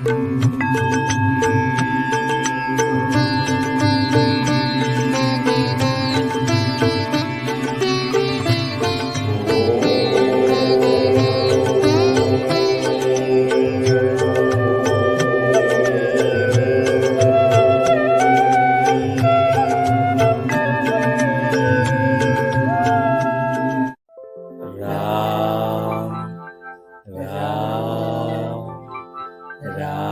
राम राम राम।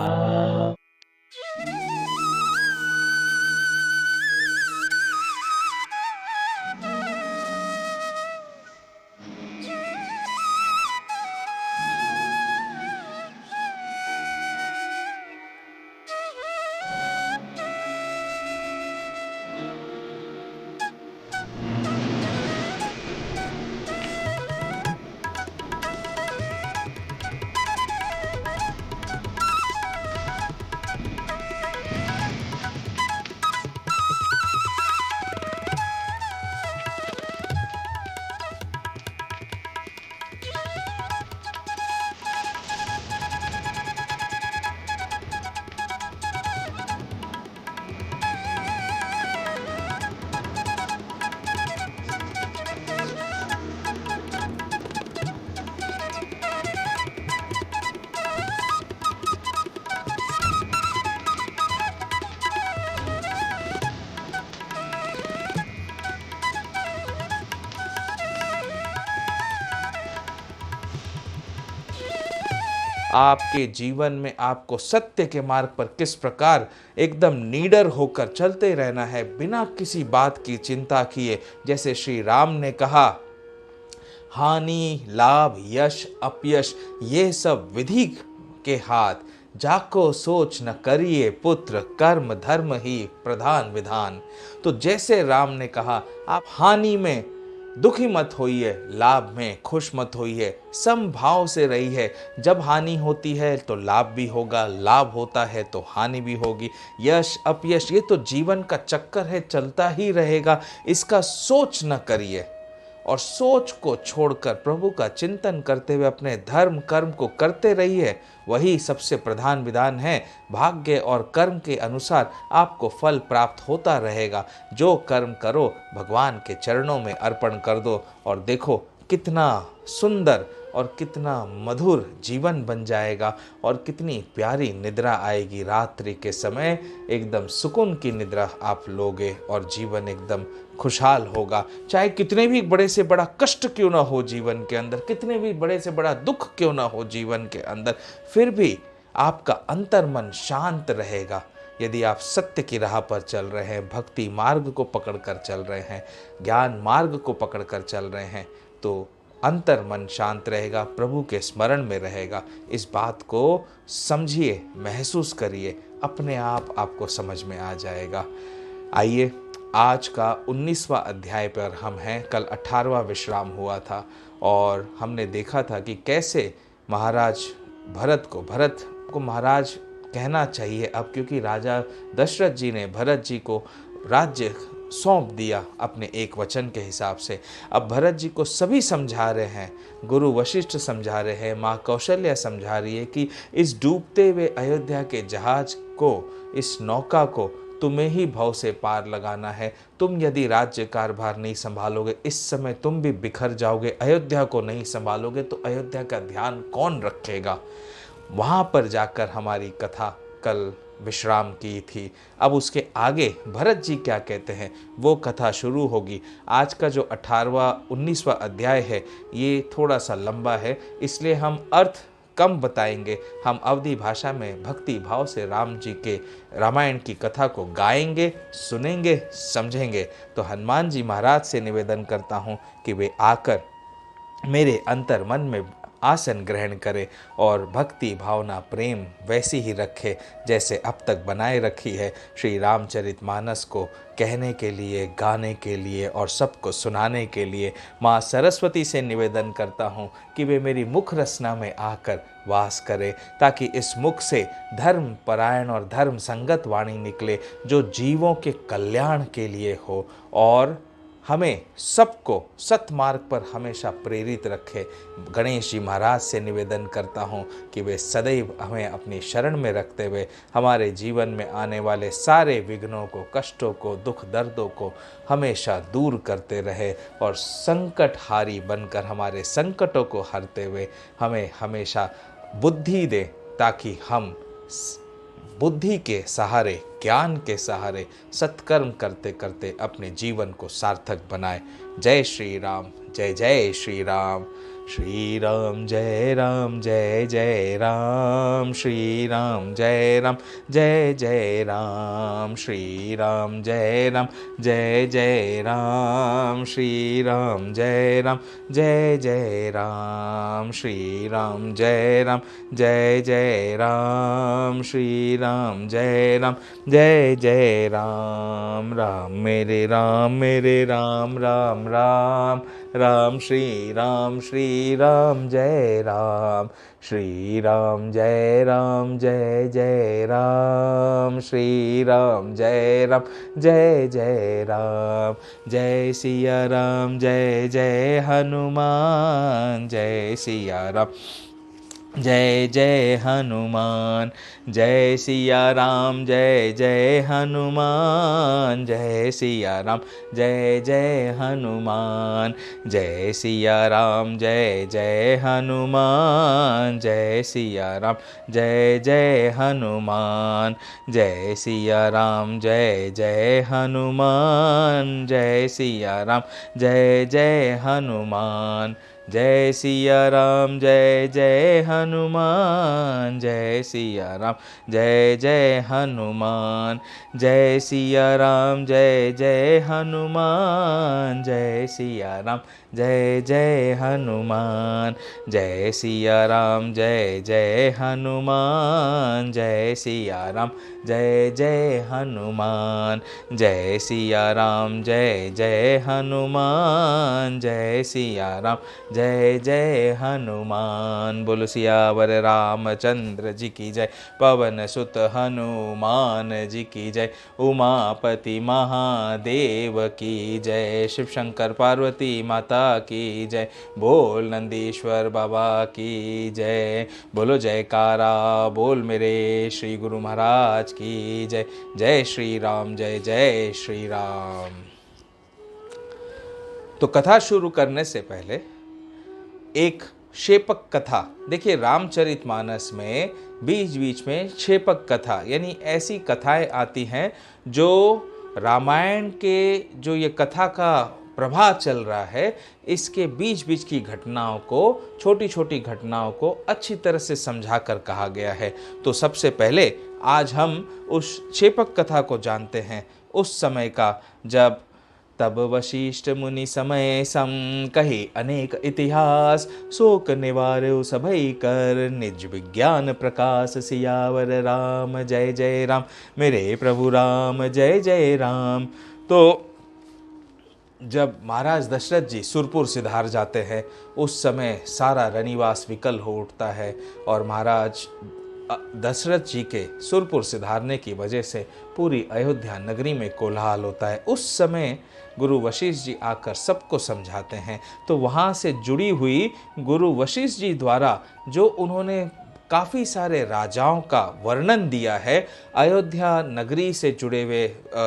आपके जीवन में आपको सत्य के मार्ग पर किस प्रकार एकदम निडर होकर चलते रहना है, बिना किसी बात की चिंता किए। जैसे श्री राम ने कहा, हानि लाभ यश अपयश ये सब विधि के हाथ, जाको सोच न करिए पुत्र, कर्म धर्म ही प्रधान विधान। तो जैसे राम ने कहा, आप हानि में दुखी मत होइए, लाभ में खुश मत होइए, समभाव से रही है। जब हानि होती है तो लाभ भी होगा, लाभ होता है तो हानि भी होगी। यश अपयश ये तो जीवन का चक्कर है, चलता ही रहेगा, इसका सोच न करिए। और सोच को छोड़कर प्रभु का चिंतन करते हुए अपने धर्म कर्म को करते रहिए। वही सबसे प्रधान विधान है। भाग्य और कर्म के अनुसार आपको फल प्राप्त होता रहेगा। जो कर्म करो भगवान के चरणों में अर्पण कर दो, और देखो कितना सुंदर और कितना मधुर जीवन बन जाएगा, और कितनी प्यारी निद्रा आएगी। रात्रि के समय एकदम सुकून की निद्रा आप लोगे, और जीवन एकदम खुशहाल होगा। चाहे कितने भी बड़े से बड़ा कष्ट क्यों ना हो जीवन के अंदर, कितने भी बड़े से बड़ा दुख क्यों ना हो जीवन के अंदर, फिर भी आपका अंतर्मन शांत रहेगा। यदि आप सत्य की राह पर चल रहे हैं, भक्ति मार्ग को पकड़कर चल रहे हैं, ज्ञान मार्ग को पकड़कर चल रहे हैं, तो अंतर मन शांत रहेगा, प्रभु के स्मरण में रहेगा। इस बात को समझिए, महसूस करिए, अपने आप आपको समझ में आ जाएगा। आइए, आज का 19वां अध्याय पर हम हैं। कल 18वां विश्राम हुआ था, और हमने देखा था कि कैसे महाराज भरत को महाराज कहना चाहिए अब, क्योंकि राजा दशरथ जी ने भरत जी को राज्य सौंप दिया अपने एक वचन के हिसाब से। अब भरत जी को सभी समझा रहे हैं, गुरु वशिष्ठ समझा रहे हैं, माँ कौशल्या समझा रही है कि इस डूबते हुए अयोध्या के जहाज को, इस नौका को तुम्हें ही भव से पार लगाना है। तुम यदि राज्य कारभार नहीं संभालोगे, इस समय तुम भी बिखर जाओगे। अयोध्या को नहीं संभालोगे तो अयोध्या का ध्यान कौन रखेगा। वहाँ पर जाकर हमारी कथा कल विश्राम की थी। अब उसके आगे भरत जी क्या कहते हैं वो कथा शुरू होगी। आज का जो 18वां 19वां अध्याय है ये थोड़ा सा लंबा है, इसलिए हम अर्थ कम बताएंगे। हम अवधी भाषा में भक्ति भाव से राम जी के रामायण की कथा को गाएंगे, सुनेंगे, समझेंगे। तो हनुमान जी महाराज से निवेदन करता हूँ कि वे आकर मेरे अंतर मन में आसन ग्रहण करे, और भक्ति भावना प्रेम वैसी ही रखे जैसे अब तक बनाए रखी है। श्री रामचरितमानस को कहने के लिए, गाने के लिए और सबको सुनाने के लिए माँ सरस्वती से निवेदन करता हूँ कि वे मेरी मुख रचना में आकर वास करे, ताकि इस मुख से धर्म परायण और धर्म संगत वाणी निकले, जो जीवों के कल्याण के लिए हो और हमें सबको सतमार्ग पर हमेशा प्रेरित रखे। गणेश जी महाराज से निवेदन करता हूँ कि वे सदैव हमें अपनी शरण में रखते हुए हमारे जीवन में आने वाले सारे विघ्नों को, कष्टों को, दुख दर्दों को हमेशा दूर करते रहे और संकटहारी बनकर हमारे संकटों को हरते हुए हमें हमेशा बुद्धि दे, ताकि हम बुद्धि के सहारे, ज्ञान के सहारे सत्कर्म करते करते अपने जीवन को सार्थक बनाए। जय श्री राम, जय जय श्री राम। श्री राम जय राम, जय जय राम। श्री राम जय राम, जय जय राम। श्री राम जय राम, जय जय राम। श्री राम जय राम, जय जय राम। श्री राम जय राम, जय जय राम। श्री राम जय राम, जय जय राम। राम मेरे राम राम राम राम। श्री राम जय राम। श्री राम जय राम, जय जय राम। श्री राम जय राम, जय जय राम। जय सिया राम, जय जय हनुमान। जय सिया राम, जय जय हनुमान। जय सिया राम, जय जय हनुमान। जय सिया राम, जय जय हनुमान। जय सिया राम, जय जय हनुमान। जय सिया राम, जय जय हनुमान। जय सिया राम, जय जय हनुमान। जय सिया राम, जय जय हनुमान। जय सिया राम, जय जय हनुमान। जय सिया राम, जय जय हनुमान। जय सिया राम, जय जय हनुमान। जय सिया राम, जय जय हनुमान। जय सिया राम, जय जय हनुमान। जय सिया राम, जय जय हनुमान। जय सिया राम, जय जय हनुमान। जय सिया राम, जय जय हनुमान। बोलो सियावर रामचंद्र जी की जय। पवन सुत हनुमान जी की जय। उमापति महादेव की जय। शिव शंकर पार्वती माता की जय। बोल नंदीश्वर बाबा की जय। बोलो जयकारा बोल मेरे श्री गुरु महाराज की जय। जय श्री राम, जय जय श्री राम। तो कथा शुरू करने से पहले एक क्षेपक कथा। देखिए, रामचरितमानस में बीच बीच में क्षेपक कथा यानी ऐसी कथाएं आती हैं जो रामायण के जो ये कथा का प्रवाह चल रहा है, इसके बीच बीच की घटनाओं को, छोटी छोटी घटनाओं को अच्छी तरह से समझा कर कहा गया है। तो सबसे पहले आज हम उस क्षेपक कथा को जानते हैं, उस समय का जब तब वशिष्ठ मुनि समय सम कहे अनेक इतिहास। शोक निवार्यो सभई कर निज विज्ञान प्रकाश। सियावर राम, जय जय राम। मेरे प्रभु राम, जय जय राम। तो जब महाराज दशरथ जी सुरपुर सिधार जाते हैं, उस समय सारा रनिवास विकल हो उठता है और महाराज दशरथ जी के सुरपुर सिधारने की वजह से पूरी अयोध्या नगरी में कोलाहल होता है। उस समय गुरु वशिष्ठ जी आकर सबको समझाते हैं। तो वहाँ से जुड़ी हुई गुरु वशिष्ठ जी द्वारा जो उन्होंने काफ़ी सारे राजाओं का वर्णन दिया है, अयोध्या नगरी से जुड़े हुए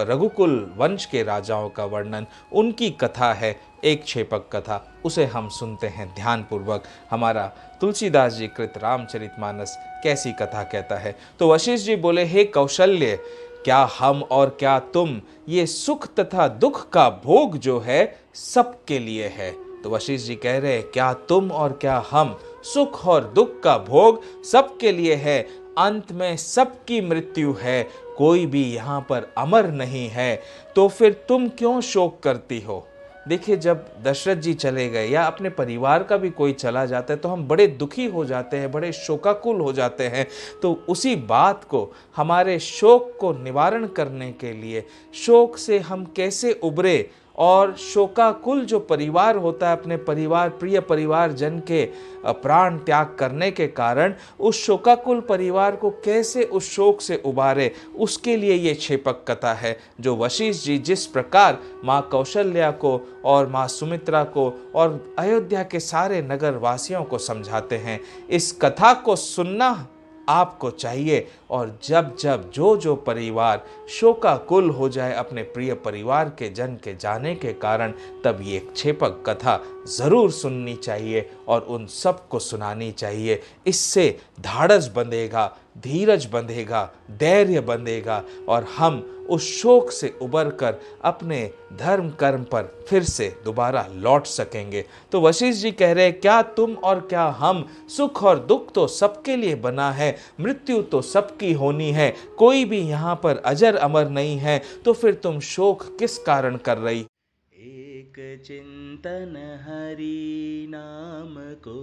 रघुकुल वंश के राजाओं का वर्णन, उनकी कथा है एक क्षेपक कथा। उसे हम सुनते हैं ध्यानपूर्वक। हमारा तुलसीदास जी कृत रामचरितमानस कैसी कथा कहता है। तो वशिष्ठ जी बोले, हे कौशल्य, क्या हम और क्या तुम, ये सुख तथा दुख का भोग जो है सबके लिए है। तो वशिष्ठ जी कह रहे हैं, क्या तुम और क्या हम, सुख और दुख का भोग सबके लिए है। अंत में सबकी मृत्यु है, कोई भी यहाँ पर अमर नहीं है। तो फिर तुम क्यों शोक करती हो। देखिए, जब दशरथ जी चले गए या अपने परिवार का भी कोई चला जाता है तो हम बड़े दुखी हो जाते हैं, बड़े शोकाकुल हो जाते हैं। तो उसी बात को, हमारे शोक को निवारण करने के लिए, शोक से हम कैसे उबरे और शोकाकुल जो परिवार होता है, अपने परिवार प्रिय परिवार जन के प्राण त्याग करने के कारण उस शोकाकुल परिवार को कैसे उस शोक से उबारे, उसके लिए ये छेपक कथा है जो वशिष्ठ जी जिस प्रकार माँ कौशल्या को और माँ सुमित्रा को और अयोध्या के सारे नगर वासियों को समझाते हैं। इस कथा को सुनना आपको चाहिए, और जब जब जो परिवार शोकाकुल हो जाए अपने प्रिय परिवार के जन के जाने के कारण, तब ये छेपक कथा ज़रूर सुननी चाहिए और उन सबको सुनानी चाहिए। इससे धाड़स बंधेगा, धीरज बंधेगा, धैर्य बंधेगा और हम उस शोक से उबर कर अपने धर्म कर्म पर फिर से दोबारा लौट सकेंगे। तो वशिष्ठ जी कह रहे, क्या तुम और क्या हम, सुख और दुख तो सबके लिए बना है, मृत्यु तो सबकी होनी है, कोई भी यहाँ पर अजर अमर नहीं है, तो फिर तुम शोक किस कारण कर रही। एक चिंतन हरि नाम को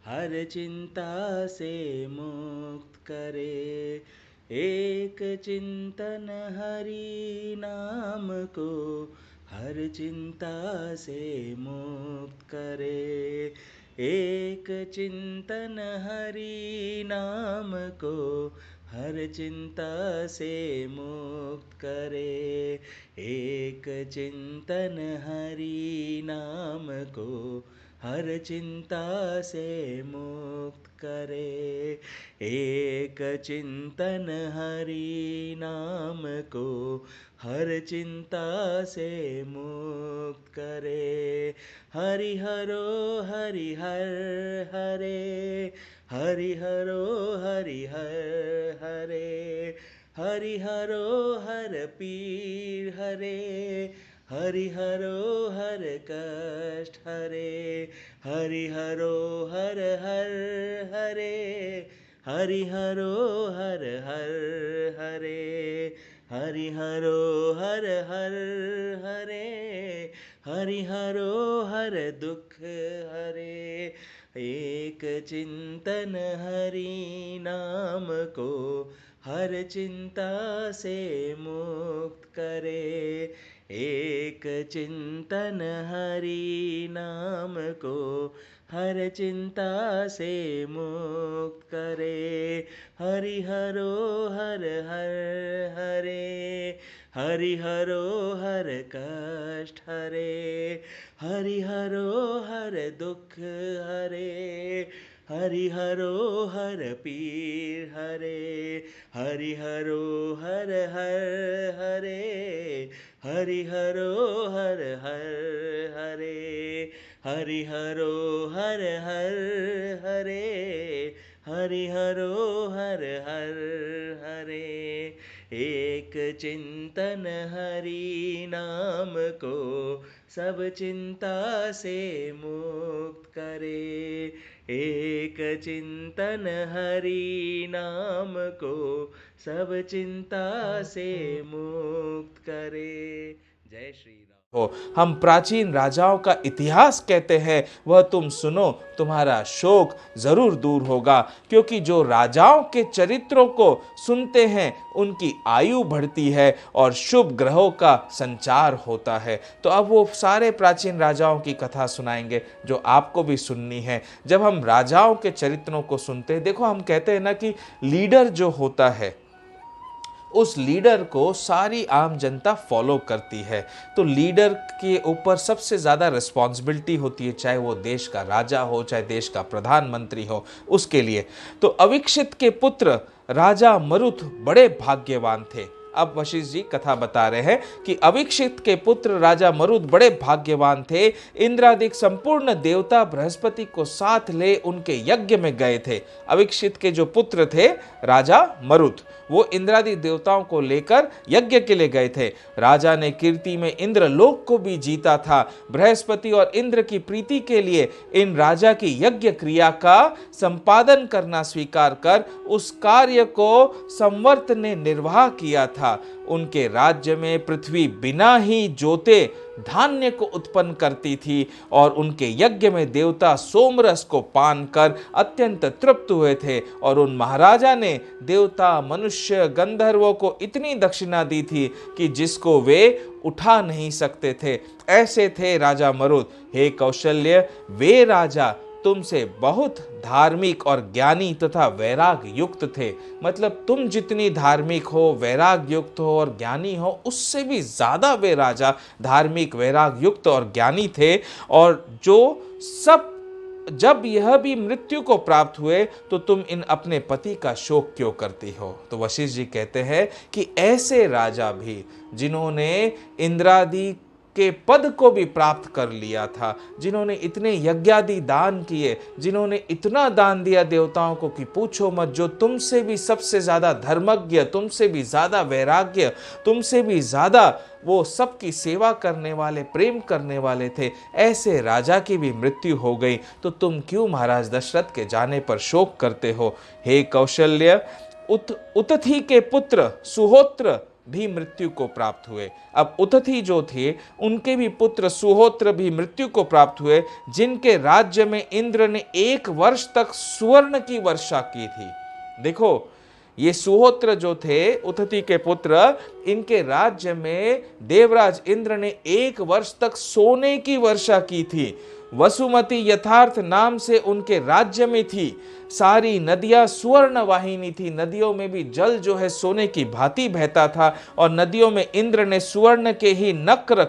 हर चिंता से मुक्त करे, एक चिंतन हरि नाम को हर चिंता से मुक्त करे, एक चिंतन हरि नाम को हर चिंता से मुक्त करे, एक चिंतन हरि नाम को हर चिंता से मुक्त करे, एक चिंतन हरि नाम को हर चिंता से मुक्त करे। हरि हरो हरि हर हरे, हरि हरो हरि हर हरे, हरि हरो हर पीर हरे, हरि हरो हर कष्ट हरे, हरि हरो हर हर हरे, हरि हरो हर हर हरे, हरि हरो हर हर हरे, हरि हरो हर दुख हरे, एक चिंतन हरि नाम को हर चिंता से मुक्त करे, एक चिंतन हरि नाम को हर चिंता से मुक्त करे, हरि हरो हर हर हरे, हरि हरो हर कष्ट हरे, हरि हरो हर दुख हरे, हरि हरो हर पीर हरे, हरि हरो हर हर हरे, हरि हरो हर हर हरे, हरि हरो हर हर हरे, हरि हरो हर हर हरे, एक चिंतन हरि नाम को सब चिंता से मुक्त करे, एक चिंतन हरि नाम को सब चिंता से मुक्त करे। जय श्री राम। हो, हम प्राचीन राजाओं का इतिहास कहते हैं, वह तुम सुनो, तुम्हारा शोक जरूर दूर होगा, क्योंकि जो राजाओं के चरित्रों को सुनते हैं उनकी आयु बढ़ती है और शुभ ग्रहों का संचार होता है। तो अब वो सारे प्राचीन राजाओं की कथा सुनाएंगे जो आपको भी सुननी है। जब हम राजाओं के चरित्रों को सुनते हैं, देखो हम कहते हैं ना कि लीडर जो होता है उस लीडर को सारी आम जनता फॉलो करती है, तो लीडर के ऊपर सबसे ज़्यादा रिस्पॉन्सिबिलिटी होती है, चाहे वो देश का राजा हो, चाहे देश का प्रधानमंत्री हो, उसके लिए। तो अविक्षित के पुत्र राजा मरुत बड़े भाग्यवान थे। अब वशिष्ठ जी कथा बता रहे हैं कि अविक्षित के पुत्र राजा मरुत बड़े भाग्यवान थे। इंद्रादिक संपूर्ण देवता बृहस्पति को साथ ले उनके यज्ञ में गए थे। अविक्षित के जो पुत्र थे राजा मरुत, वो इंद्रादि देवताओं को लेकर यज्ञ के लिए गए थे। राजा ने कीर्ति में इंद्रलोक को भी जीता था। बृहस्पति और इंद्र की प्रीति के लिए इन राजा की यज्ञ क्रिया का संपादन करना स्वीकार कर उस कार्य को संवर्त ने निर्वाह किया था। था। उनके राज्य में पृथ्वी बिना ही जोते धान्य को उत्पन्न करती थी और उनके यज्ञ में देवता सोमरस को पान कर अत्यंत तृप्त हुए थे। और उन महाराजा ने देवता, मनुष्य, गंधर्वों को इतनी दक्षिणा दी थी कि जिसको वे उठा नहीं सकते थे। ऐसे थे राजा मरुत। हे कौशल्य, वे राजा तुमसे बहुत धार्मिक और ज्ञानी तथा वैराग युक्त थे। मतलब तुम जितनी धार्मिक हो, वैराग युक्त हो और ज्ञानी हो, उससे भी ज्यादा वे राजा धार्मिक, वैराग युक्त और ज्ञानी थे। और जो सब जब यह भी मृत्यु को प्राप्त हुए तो तुम इन अपने पति का शोक क्यों करती हो। तो वशिष्ठ जी कहते हैं कि ऐसे राजा भी जिन्होंने इंद्रादि के पद को भी प्राप्त कर लिया था, जिन्होंने इतने यज्ञादि दान किए, जिन्होंने इतना दान दिया देवताओं को कि पूछो मत, जो तुमसे भी सबसे ज्यादा धर्मज्ञ, तुमसे भी ज्यादा वैराग्य, तुमसे भी ज्यादा वो सबकी सेवा करने वाले, प्रेम करने वाले थे, ऐसे राजा की भी मृत्यु हो गई तो तुम क्यों महाराज दशरथ के जाने पर शोक करते हो। हे कौशल्य, उतथी के पुत्र सुहोत्र भी मृत्यु को प्राप्त हुए। अब उतथी जो थे उनके भी पुत्र सुहोत्र भी मृत्यु को प्राप्त हुए, जिनके राज्य में इंद्र ने 1 वर्ष तक सुवर्ण की वर्षा की थी। देखो, ये सुहोत्र जो थे, उतथी के पुत्र, इनके राज्य में देवराज इंद्र ने 1 वर्ष तक सोने की वर्षा की थी। वसुमती यथार्थ नाम से उनके राज्य में थी। सारी नदियां सुवर्ण वाहिनी थी। नदियों में भी जल जो है सोने की भांति बहता था और नदियों में इंद्र ने सुवर्ण के ही नक्र,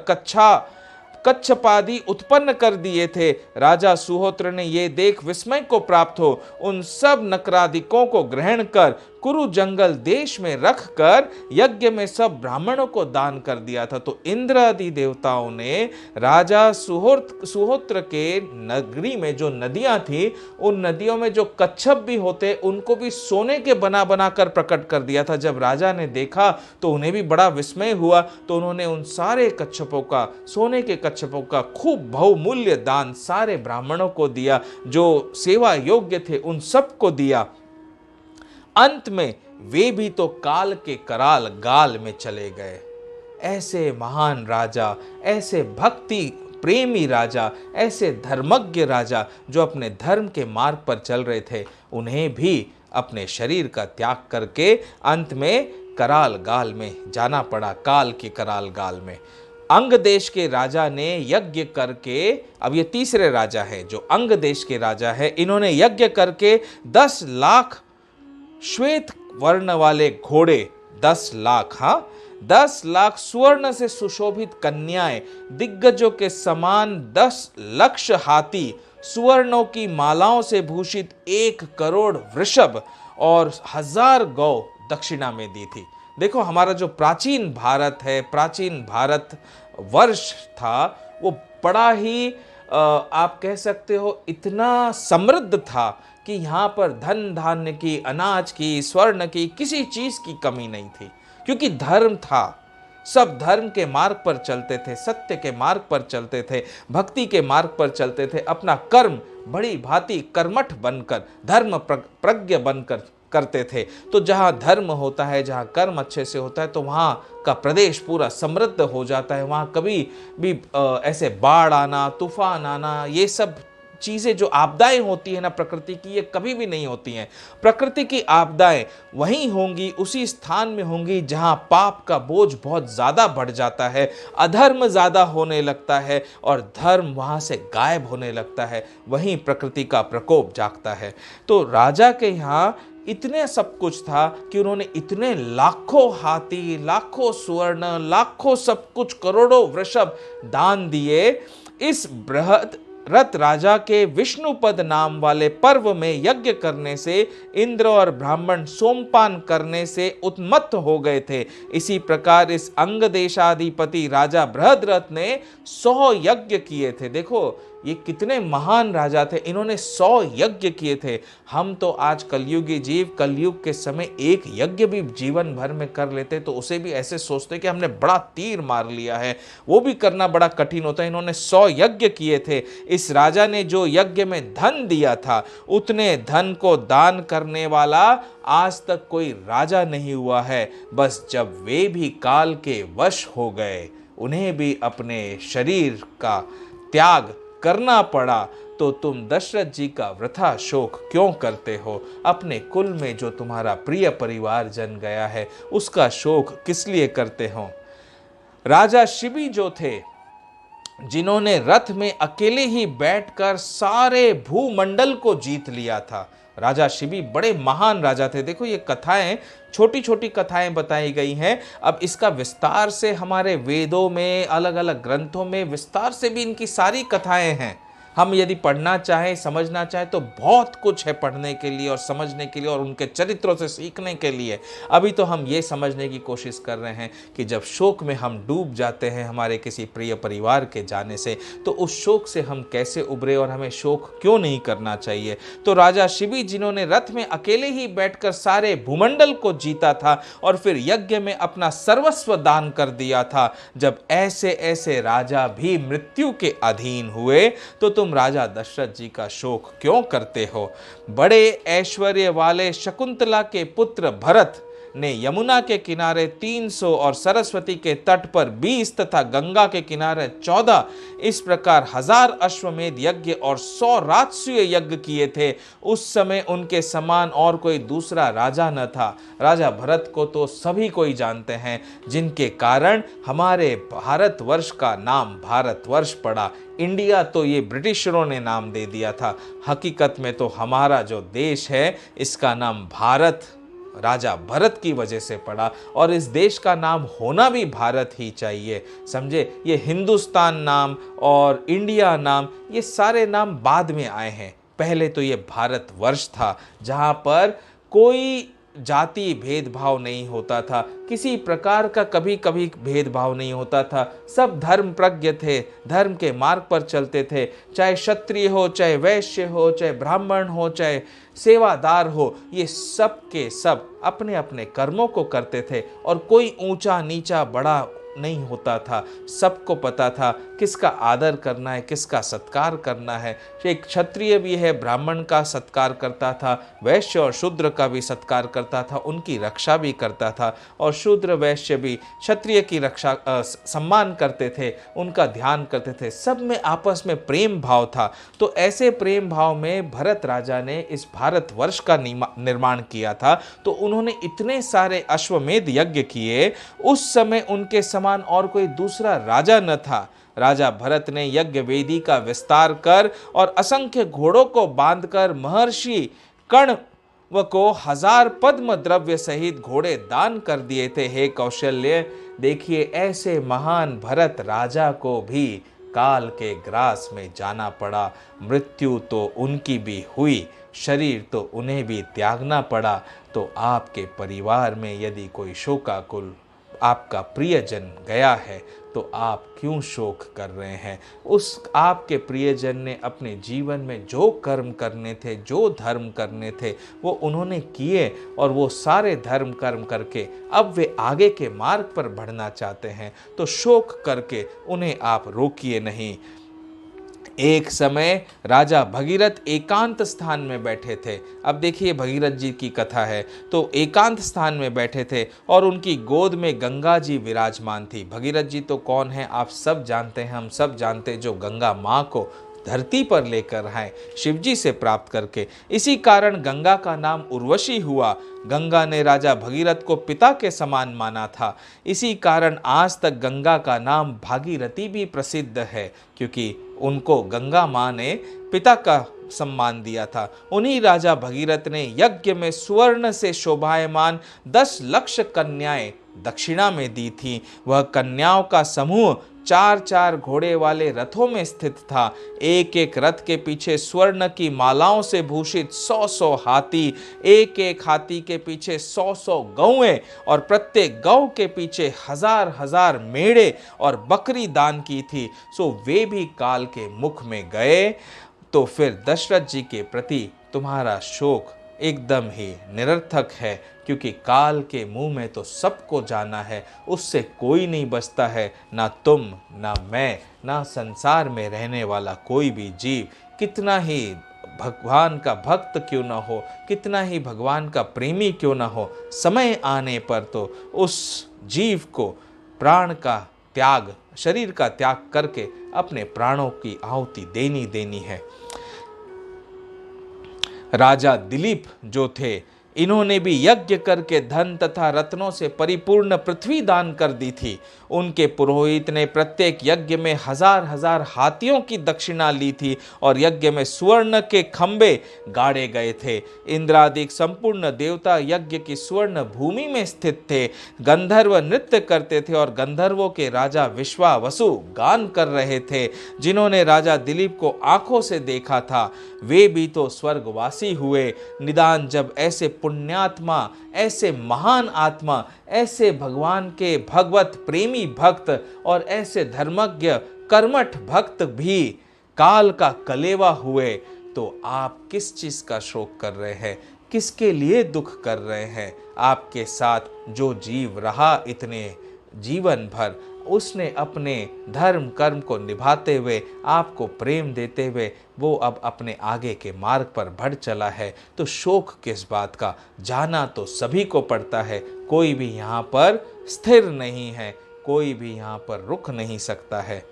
कच्छपादि उत्पन्न कर दिए थे। राजा सुहोत्र ने ये देख विस्मय को प्राप्त हो उन सब नक्रादिकों को ग्रहण कर कुरु जंगल देश में रख कर यज्ञ में सब ब्राह्मणों को दान कर दिया था। तो इंद्र आदि देवताओं ने राजा सुहोत्र के नगरी में जो नदियां थी, उन नदियों में जो कच्छप भी होते उनको भी सोने के बना बना कर प्रकट कर दिया था। जब राजा ने देखा तो उन्हें भी बड़ा विस्मय हुआ, तो उन्होंने उन सारे कच्छपों का, सोने के कच्छपों का खूब बहुमूल्य दान सारे ब्राह्मणों को दिया, जो सेवा योग्य थे उन सबको दिया। अंत में वे भी तो काल के कराल गाल में चले गए। ऐसे महान राजा, ऐसे भक्ति प्रेमी राजा, ऐसे धर्मज्ञ राजा जो अपने धर्म के मार्ग पर चल रहे थे, उन्हें भी अपने शरीर का त्याग करके अंत में कराल गाल में जाना पड़ा, काल के कराल गाल में। अंग देश के राजा ने यज्ञ करके, अब ये तीसरे राजा है जो अंग देश के राजा है, इन्होंने यज्ञ करके 10 लाख श्वेत वर्ण वाले घोड़े, 10 लाख, 10 लाख सुवर्ण से सुशोभित कन्याएं, दिग्गजों के समान 10 लक्ष हाथी, सुवर्णों की मालाओं से भूषित 1 करोड़ वृषभ और 1000 गौ दक्षिणा में दी थी। देखो, हमारा जो प्राचीन भारत है, प्राचीन भारत वर्ष था, वो बड़ा ही आप कह सकते हो इतना समृद्ध था कि यहाँ पर धन धान्य की, अनाज की, स्वर्ण की, किसी चीज की कमी नहीं थी, क्योंकि धर्म था। सब धर्म के मार्ग पर चलते थे, सत्य के मार्ग पर चलते थे, भक्ति के मार्ग पर चलते थे, अपना कर्म बड़ी भांति कर्मठ बनकर, धर्म प्रज्ञ बनकर करते थे। तो जहाँ धर्म होता है, जहाँ कर्म अच्छे से होता है, तो वहाँ का प्रदेश पूरा समृद्ध हो जाता है। वहाँ कभी भी ऐसे बाढ़ आना, तूफान आना, ये सब चीजें जो आपदाएं होती है ना प्रकृति की, ये कभी भी नहीं होती हैं। प्रकृति की आपदाएं वहीं होंगी, उसी स्थान में होंगी जहां पाप का बोझ बहुत ज्यादा बढ़ जाता है, अधर्म ज्यादा होने लगता है और धर्म वहां से गायब होने लगता है, वहीं प्रकृति का प्रकोप जागता है। तो राजा के यहाँ इतने सब कुछ था कि उन्होंने इतने लाखों हाथी, लाखों सुवर्ण, लाखों सब कुछ, करोड़ों वृषभ दान दिए। इस बृहद रथ राजा के विष्णुपद नाम वाले पर्व में यज्ञ करने से इंद्र और ब्राह्मण सोमपान करने से उन्मत्त हो गए थे। इसी प्रकार इस अंग देशाधिपति राजा बृहद्रथ ने 100 यज्ञ किए थे। देखो, ये कितने महान राजा थे, इन्होंने 100 यज्ञ किए थे। हम तो आज कलयुगी जीव, कलयुग के समय एक यज्ञ भी जीवन भर में कर लेते तो उसे भी ऐसे सोचते कि हमने बड़ा तीर मार लिया है, वो भी करना बड़ा कठिन होता है। इन्होंने 100 यज्ञ किए थे। इस राजा ने जो यज्ञ में धन दिया था, उतने धन को दान करने वाला आज तक कोई राजा नहीं हुआ है। बस जब वे भी काल के वश हो गए, उन्हें भी अपने शरीर का त्याग करना पड़ा, तो तुम दशरथ जी का वृथा शोक क्यों करते हो? अपने कुल में जो तुम्हारा प्रिय परिवार जन गया है, उसका शोक किस लिए करते हो? राजा शिबी जो थे, जिन्होंने रथ में अकेले ही बैठकर सारे भूमंडल को जीत लिया था, राजा शिबी बड़े महान राजा थे। देखो ये कथाएं, छोटी छोटी कथाएं बताई गई हैं। अब इसका विस्तार से हमारे वेदों में, अलग अलग ग्रंथों में विस्तार से भी इनकी सारी कथाएं हैं। हम यदि पढ़ना चाहें, समझना चाहें तो बहुत कुछ है पढ़ने के लिए और समझने के लिए और उनके चरित्रों से सीखने के लिए। अभी तो हम ये समझने की कोशिश कर रहे हैं कि जब शोक में हम डूब जाते हैं हमारे किसी प्रिय परिवार के जाने से, तो उस शोक से हम कैसे उभरे और हमें शोक क्यों नहीं करना चाहिए। तो राजा शिबी, जिन्होंने रथ में अकेले ही बैठकर सारे भूमंडल को जीता था और फिर यज्ञ में अपना सर्वस्व दान कर दिया था, जब ऐसे ऐसे राजा भी मृत्यु के अधीन हुए, तो तुम राजा दशरथ जी का शोक क्यों करते हो? बड़े ऐश्वर्य वाले शकुंतला के पुत्र भरत ने यमुना के किनारे 300 और सरस्वती के तट पर 20 तथा गंगा के किनारे 14 इस प्रकार 1000 अश्वमेध यज्ञ और 100 राजसूय यज्ञ किए थे। उस समय उनके समान और कोई दूसरा राजा न था। राजा भरत को तो सभी कोई जानते हैं, जिनके कारण हमारे भारतवर्ष का नाम भारतवर्ष पड़ा। इंडिया तो ये ब्रिटिशरों ने नाम दे दिया था, हकीकत में तो हमारा जो देश है इसका नाम भारत राजा भरत की वजह से पड़ा, और इस देश का नाम होना भी भारत ही चाहिए। समझे? ये हिंदुस्तान नाम और इंडिया नाम, ये सारे नाम बाद में आए हैं। पहले तो ये भारतवर्ष था, जहाँ पर कोई जाति भेदभाव नहीं होता था, किसी प्रकार का कभी कभी भेदभाव नहीं होता था। सब धर्म प्रज्ञ थे, धर्म के मार्ग पर चलते थे। चाहे क्षत्रिय हो, चाहे वैश्य हो, चाहे ब्राह्मण हो, चाहे सेवादार हो, ये सब के सब अपने अपने कर्मों को करते थे और कोई ऊंचा नीचा बड़ा नहीं होता था। सबको पता था किसका आदर करना है, किसका सत्कार करना है। एक क्षत्रिय भी है, ब्राह्मण का सत्कार करता था, वैश्य और शूद्र का भी सत्कार करता था, उनकी रक्षा भी करता था, और शूद्र वैश्य भी क्षत्रिय की रक्षा सम्मान करते थे, उनका ध्यान करते थे। सब में आपस में प्रेम भाव था। तो ऐसे प्रेम भाव में भरत राजा ने इस भारतवर्ष का निर्माण किया था। तो उन्होंने इतने सारे अश्वमेध यज्ञ किए, उस समय उनके समान और कोई दूसरा राजा न था। राजा भरत ने यज्ञ वेदी का विस्तार कर और असंख्य घोड़ों को बांधकर महर्षि कण्व को 1000 पद्म द्रव्य सहित घोड़े दान कर दिए थे। हे कौशल्य, देखिए ऐसे महान भरत राजा को भी काल के ग्रास में जाना पड़ा। मृत्यु तो उनकी भी हुई, शरीर तो उन्हें भी त्यागना पड़ा। तो आपके परिवार में यदि कोई शोकाकुल आपका प्रियजन गया है, तो आप क्यों शोक कर रहे हैं? उस आपके प्रियजन ने अपने जीवन में जो कर्म करने थे, जो धर्म करने थे, वो उन्होंने किए, और वो सारे धर्म कर्म करके अब वे आगे के मार्ग पर बढ़ना चाहते हैं। तो शोक करके उन्हें आप रोकिए नहीं। एक समय राजा भगीरथ एकांत स्थान में बैठे थे। अब देखिए भगीरथ जी की कथा है। तो एकांत स्थान में बैठे थे और उनकी गोद में गंगा जी विराजमान थी। भगीरथ जी तो कौन है आप सब जानते हैं, हम सब जानते हैं, जो गंगा माँ को धरती पर लेकर आए शिव जी से प्राप्त करके। इसी कारण गंगा का नाम उर्वशी हुआ। गंगा ने राजा भगीरथ को पिता के समान माना था। इसी कारण आज तक गंगा का नाम भागीरथी भी प्रसिद्ध है, क्योंकि उनको गंगा माँ ने पिता का सम्मान दिया था। उन्हीं राजा भगीरथ ने यज्ञ में स्वर्ण से शोभायमान 10 लाख कन्याएं दक्षिणा में दी थी। वह कन्याओं का समूह 4-4 घोड़े वाले रथों में स्थित था। एक एक रथ के पीछे स्वर्ण की मालाओं से भूषित 100-100 हाथी, एक एक हाथी के पीछे 100-100 गौएं, और प्रत्येक गौ के पीछे 1000-1000 मेढ़े और बकरी दान की थी। सो वे भी काल के मुख में गए। तो फिर दशरथ जी के प्रति तुम्हारा शोक एकदम ही निरर्थक है, क्योंकि काल के मुंह में तो सबको जाना है, उससे कोई नहीं बचता है, ना तुम, ना मैं, ना संसार में रहने वाला कोई भी जीव। कितना ही भगवान का भक्त क्यों ना हो, कितना ही भगवान का प्रेमी क्यों ना हो, समय आने पर तो उस जीव को प्राण का त्याग, शरीर का त्याग करके अपने प्राणों की आहुति देनी है। राजा दिलीप जो थे, इन्होंने भी यज्ञ करके धन तथा रत्नों से परिपूर्ण पृथ्वी दान कर दी थी। उनके पुरोहित ने प्रत्येक यज्ञ में 1000-1000 हाथियों की दक्षिणा ली थी और यज्ञ में स्वर्ण के खंबे गाड़े गए थे। इंद्रादिक संपूर्ण देवता यज्ञ की स्वर्ण भूमि में स्थित थे। गंधर्व नृत्य करते थे और गंधर्वों के राजा विश्वावसु गान कर रहे थे। जिन्होंने राजा दिलीप को आंखों से देखा था, वे भी तो स्वर्गवासी हुए। निदान जब ऐसे पुण्यात्मा, ऐसे महान आत्मा, ऐसे भगवान के भगवत प्रेमी भक्त और ऐसे धर्मज्ञ कर्मठ भक्त भी काल का कलेवा हुए, तो आप किस चीज का शोक कर रहे हैं, किसके लिए दुख कर रहे हैं? आपके साथ जो जीव रहा इतने जीवन भर, उसने अपने धर्म कर्म को निभाते हुए, आपको प्रेम देते हुए, वो अब अपने आगे के मार्ग पर बढ़ चला है, तो शोक किस बात का? जाना तो सभी को पड़ता है, कोई भी यहाँ पर स्थिर नहीं है, कोई भी यहाँ पर रुक नहीं सकता है।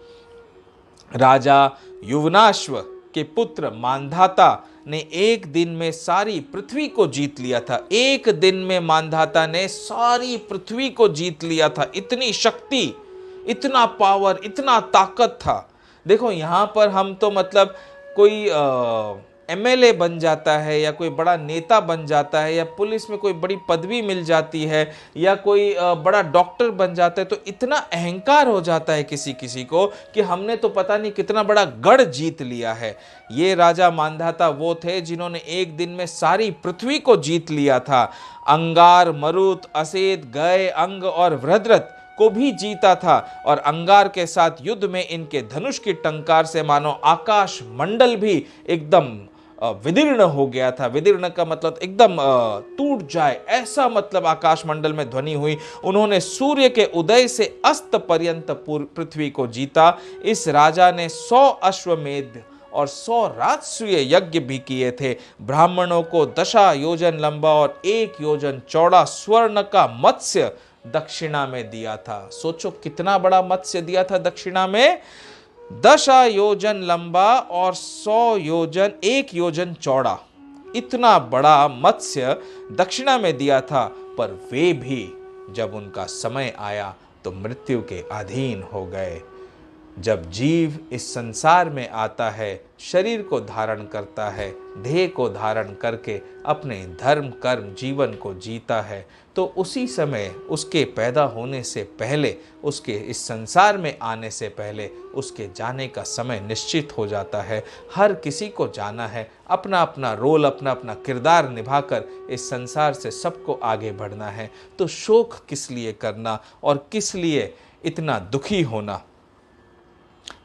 राजा युवनाश्व के पुत्र मांधाता ने एक दिन में सारी पृथ्वी को जीत लिया था। एक दिन में मांधाता ने सारी पृथ्वी को जीत लिया था। इतनी शक्ति, इतना पावर, इतना ताकत था। देखो यहाँ पर हम तो मतलब कोई एमएलए बन जाता है या कोई बड़ा नेता बन जाता है या पुलिस में कोई बड़ी पदवी मिल जाती है या कोई बड़ा डॉक्टर बन जाता है, तो इतना अहंकार हो जाता है किसी किसी को कि हमने तो पता नहीं कितना बड़ा गढ़ जीत लिया है। ये राजा मांधाता वो थे जिन्होंने एक दिन में सारी पृथ्वी को जीत लिया था। अंगार, मरुत, असेत, गय, अंग और वृद्रथ को भी जीता था और अंगार के साथ युद्ध में इनके धनुष की टंकार से मानो आकाश मंडल भी एकदम विदीर्ण हो गया था। विदीर्ण का मतलब एकदम टूट जाए, ऐसा मतलब आकाश मंडल में ध्वनि हुई। उन्होंने सूर्य के उदय से अस्त पर्यंत पृथ्वी को जीता। इस राजा ने 100 अश्वमेध और 100 राजसूय यज्ञ भी किए थे। ब्राह्मणों को 10 योजन लंबा और 1 योजन चौड़ा स्वर्ण का मत्स्य दक्षिणा में दिया था। सोचो कितना बड़ा मत्स्य दिया था दक्षिणा में, 10 योजन लंबा और 100 योजन, 1 योजन चौड़ा, इतना बड़ा मत्स्य दक्षिणा में दिया था। पर वे भी जब उनका समय आया तो मृत्यु के अधीन हो गए। जब जीव इस संसार में आता है, शरीर को धारण करता है, देह को धारण करके अपने धर्म कर्म जीवन को जीता है, तो उसी समय उसके पैदा होने से पहले, उसके इस संसार में आने से पहले उसके जाने का समय निश्चित हो जाता है। हर किसी को जाना है, अपना अपना रोल, अपना अपना किरदार निभाकर इस संसार से सबको आगे बढ़ना है। तो शोक किस लिए करना और किस लिए इतना दुखी होना?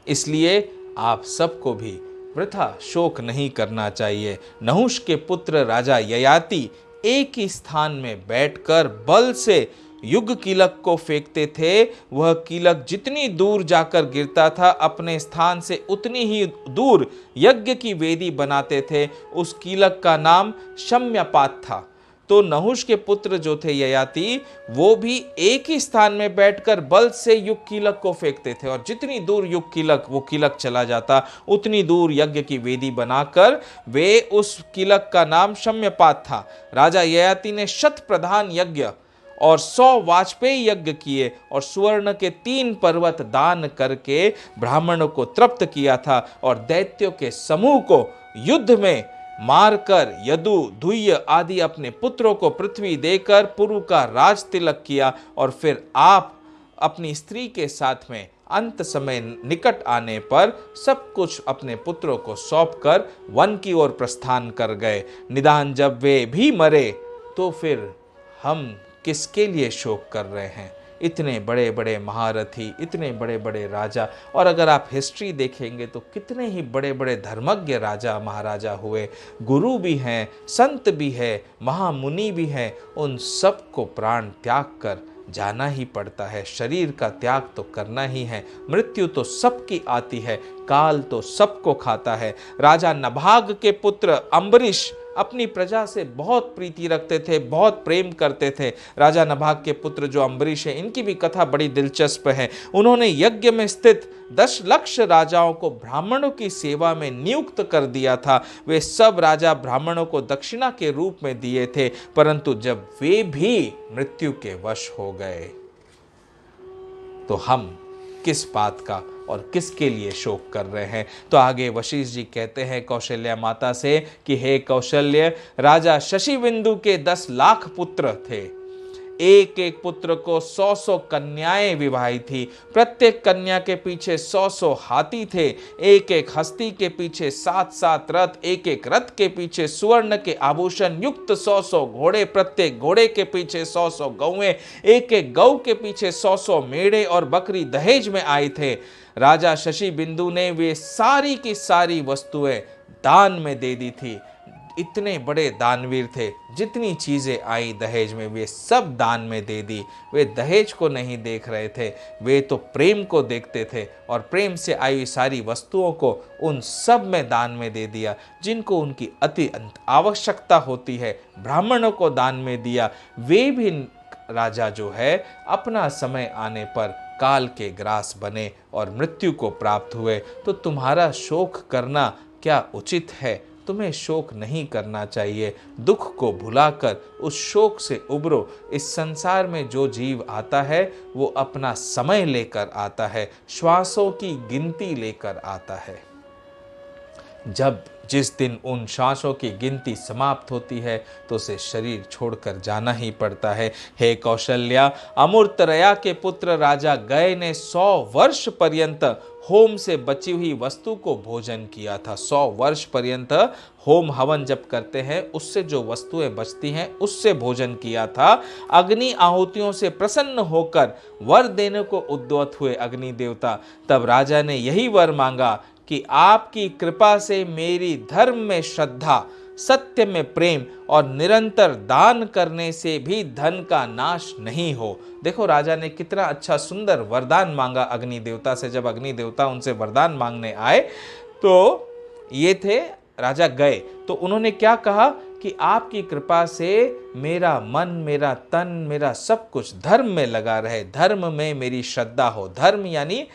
इसलिए आप सबको भी वृथा शोक नहीं करना चाहिए। नहुष के पुत्र राजा ययाति एक ही स्थान में बैठकर बल से युग कीलक को फेंकते थे। वह कीलक जितनी दूर जाकर गिरता था, अपने स्थान से उतनी ही दूर यज्ञ की वेदी बनाते थे। उस कीलक का नाम शम्यपात था। तो नहुष के पुत्र जो थे ययाति, वो भी एक ही स्थान में बैठकर बल से युग कीलक को फेंकते थे और जितनी दूर युग कीलक, वो कीलक चला जाता, उतनी दूर यज्ञ की वेदी बनाकर वे, उस कीलक का नाम शम्यपात था। राजा ययाति ने 100 प्रधान यज्ञ और 100 वाजपेयी यज्ञ किए और सुवर्ण के 3 पर्वत दान करके ब्राह्मणों को तृप्त किया था और दैत्यों के समूह को युद्ध में मारकर यदु, धुय आदि अपने पुत्रों को पृथ्वी देकर पुरु का राज तिलक किया। और फिर आप अपनी स्त्री के साथ में अंत समय निकट आने पर सब कुछ अपने पुत्रों को सौंपकर वन की ओर प्रस्थान कर गए। निदान जब वे भी मरे तो फिर हम किसके लिए शोक कर रहे हैं? इतने बड़े बड़े महारथी, इतने बड़े बड़े राजा, और अगर आप हिस्ट्री देखेंगे तो कितने ही बड़े बड़े धर्मज्ञ राजा महाराजा हुए, गुरु भी हैं, संत भी है, महामुनि भी हैं, उन सबको प्राण त्याग कर जाना ही पड़ता है। शरीर का त्याग तो करना ही है। मृत्यु तो सबकी आती है, काल तो सबको खाता है। राजा नभाग के पुत्र अम्बरीश अपनी प्रजा से बहुत प्रीति रखते थे, बहुत प्रेम करते थे। राजा नभाग के पुत्र जो अम्बरीश है, इनकी भी कथा बड़ी दिलचस्प है। उन्होंने यज्ञ में स्थित 10 लाख राजाओं को ब्राह्मणों की सेवा में नियुक्त कर दिया था। वे सब राजा ब्राह्मणों को दक्षिणा के रूप में दिए थे, परंतु जब वे भी मृत्यु के वश हो गए तो हम किस बात का और किसके लिए शोक कर रहे हैं? तो आगे वशिष्ठ जी कहते हैं कौशल्या माता से कि हे कौशल्य, राजा शशिबिंदु के 10 लाख पुत्र थे। एक एक पुत्र को 100-100 कन्याएं विवाही थी। प्रत्येक कन्या के पीछे 100-100 हाथी थे। एक एक हस्ती के पीछे 7-7 रथ, एक एक रथ के पीछे सुवर्ण के आभूषण युक्त 100-100 घोड़े, प्रत्येक घोड़े के पीछे 100-100 गौएं, एक एक गौ के पीछे 100-100 मेढ़े और बकरी दहेज में आए थे। राजा शशिबिंदु ने वे सारी की सारी वस्तुएं दान में दे दी थी। इतने बड़े दानवीर थे, जितनी चीजें आई दहेज में वे सब दान में दे दी। वे दहेज को नहीं देख रहे थे, वे तो प्रेम को देखते थे और प्रेम से आई हुई सारी वस्तुओं को उन सब में दान में दे दिया। जिनको उनकी अति आवश्यकता होती है, ब्राह्मणों को दान में दिया। वे भी राजा जो है अपना समय आने पर काल के ग्रास बने और मृत्यु को प्राप्त हुए। तो तुम्हारा शोक करना क्या उचित है? तुम्हें शोक नहीं करना चाहिए। दुख को भुलाकर उस शोक से उबरो। इस संसार में जो जीव आता है वो अपना समय लेकर आता है, श्वासों की गिनती लेकर आता है। जिस दिन उन श्वासों की गिनती समाप्त होती है तो उसे शरीर छोड़कर जाना ही पड़ता है। हे कौशल्या, अमूर्तरया के पुत्र राजा गय ने 100 वर्ष पर्यंत होम से बची हुई वस्तु को भोजन किया था। 100 वर्ष पर्यंत होम हवन जब करते हैं उससे जो वस्तुएं बचती हैं उससे भोजन किया था। अग्नि आहुतियों से प्रसन्न होकर वर देने को उद्यत हुए अग्नि देवता। तब राजा ने यही वर मांगा कि आपकी कृपा से मेरी धर्म में श्रद्धा, सत्य में प्रेम और निरंतर दान करने से भी धन का नाश नहीं हो। देखो राजा ने कितना अच्छा सुंदर वरदान मांगा अग्नि देवता से। जब अग्नि देवता उनसे वरदान मांगने आए तो ये थे राजा गए, तो उन्होंने क्या कहा कि आपकी कृपा से मेरा मन, मेरा तन, मेरा सब कुछ धर्म में लगा रहे, धर्म में मेरी श्रद्धा हो। धर्म यानी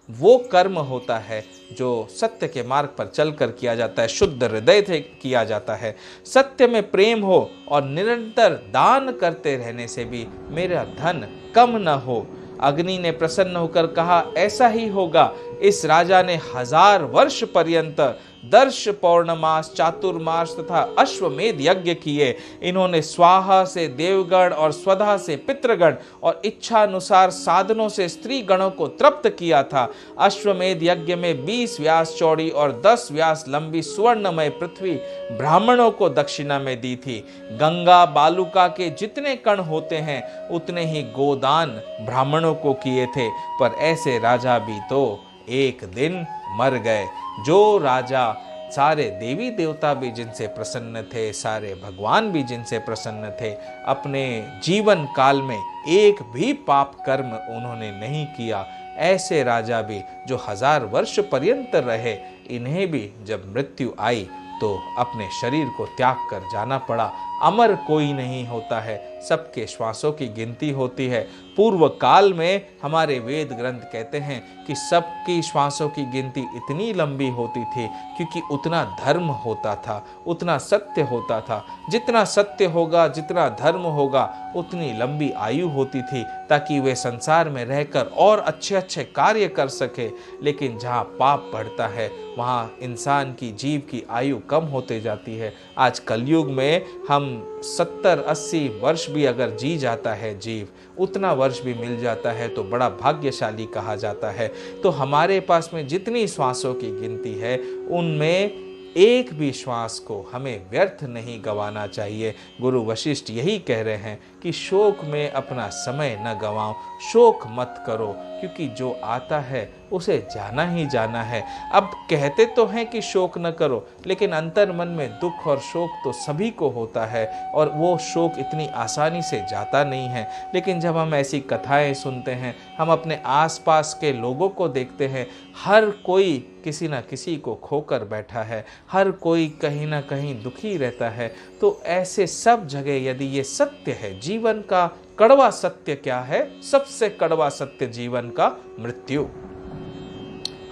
वो कर्म होता है जो सत्य के मार्ग पर चलकर किया जाता है, शुद्ध हृदय से किया जाता है। सत्य में प्रेम हो और निरंतर दान करते रहने से भी मेरा धन कम न हो। अग्नि ने प्रसन्न होकर कहा, ऐसा ही होगा। इस राजा ने 1000 वर्ष पर्यंत दर्श, पौर्णमास, चातुर्मास तथा अश्वमेध यज्ञ किए। इन्होंने स्वाहा से देवगण और स्वधा से पितृगण और इच्छानुसार साधनों से स्त्री गणों को तृप्त किया था। अश्वमेध यज्ञ में 20 व्यास चौड़ी और 10 व्यास लंबी सुवर्णमय पृथ्वी ब्राह्मणों को दक्षिणा में दी थी। गंगा बालुका के जितने कण होते हैं उतने ही गोदान ब्राह्मणों को किए थे। पर ऐसे राजा भी तो एक दिन मर गए। जो राजा सारे देवी देवता भी जिनसे प्रसन्न थे, सारे भगवान भी जिनसे प्रसन्न थे, अपने जीवन काल में एक भी पाप कर्म उन्होंने नहीं किया, ऐसे राजा भी जो 1000 वर्ष पर्यंत रहे, इन्हें भी जब मृत्यु आई तो अपने शरीर को त्याग कर जाना पड़ा। अमर कोई नहीं होता है, सबके श्वासों की गिनती होती है। पूर्व काल में हमारे वेद ग्रंथ कहते हैं कि सबकी श्वासों की गिनती इतनी लंबी होती थी क्योंकि उतना धर्म होता था, उतना सत्य होता था। जितना सत्य होगा, जितना धर्म होगा, उतनी लंबी आयु होती थी ताकि वे संसार में रहकर और अच्छे अच्छे कार्य कर सके। लेकिन जहाँ पाप बढ़ता है वहाँ इंसान की, जीव की आयु कम होते जाती है। आज कलयुग में हम 70-80 वर्ष भी अगर जी जाता है जीव, उतना वर्ष भी मिल जाता है तो बड़ा भाग्यशाली कहा जाता है। तो हमारे पास में जितनी श्वासों की गिनती है, उनमें एक भी श्वास को हमें व्यर्थ नहीं गंवाना चाहिए। गुरु वशिष्ठ यही कह रहे हैं कि शोक में अपना समय न गंवाओ, शोक मत करो, क्योंकि जो आता है उसे जाना ही जाना है। अब कहते तो हैं कि शोक न करो, लेकिन अंतर मन में दुख और शोक तो सभी को होता है, और वो शोक इतनी आसानी से जाता नहीं है। लेकिन जब हम ऐसी कथाएं सुनते हैं, हम अपने आसपास के लोगों को देखते हैं, हर कोई किसी न किसी को खोकर बैठा है, हर कोई कहीं ना कहीं दुखी रहता है। तो ऐसे सब जगह यदि ये सत्य है, जीवन का कड़वा सत्य क्या है? सबसे कड़वा सत्य जीवन का मृत्यु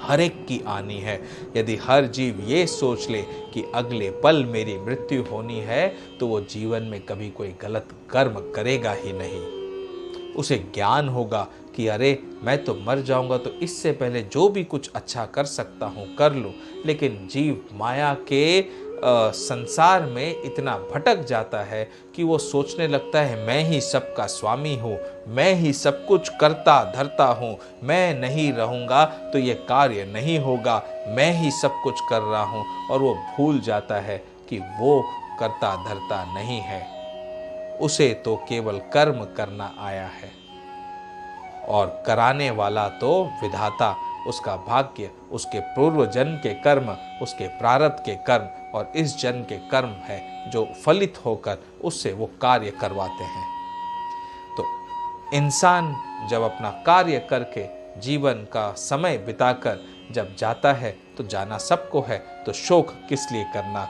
हर एक की आनी है। यदि हर जीव ये सोच ले कि अगले पल मेरी मृत्यु होनी है, तो वो जीवन में कभी कोई गलत कर्म करेगा ही नहीं। उसे ज्ञान होगा कि अरे मैं तो मर जाऊंगा, तो इससे पहले जो भी कुछ अच्छा कर सकता हूँ कर लूँ। लेकिन जीव माया के संसार में इतना भटक जाता है कि वो सोचने लगता है मैं ही सबका स्वामी हूँ, मैं ही सब कुछ करता धरता हूँ, मैं नहीं रहूँगा तो ये कार्य नहीं होगा, मैं ही सब कुछ कर रहा हूँ। और वो भूल जाता है कि वो करता धरता नहीं है, उसे तो केवल कर्म करना आया है, और कराने वाला तो विधाता, उसका भाग्य, उसके पूर्व जन्म के कर्म, उसके प्रारब्ध के कर्म और इस जन्म के कर्म है जो फलित होकर उससे वो कार्य करवाते हैं। तो इंसान जब अपना कार्य करके जीवन का समय बिताकर जब जाता है, तो जाना सबको है, तो शोक किस लिए करना।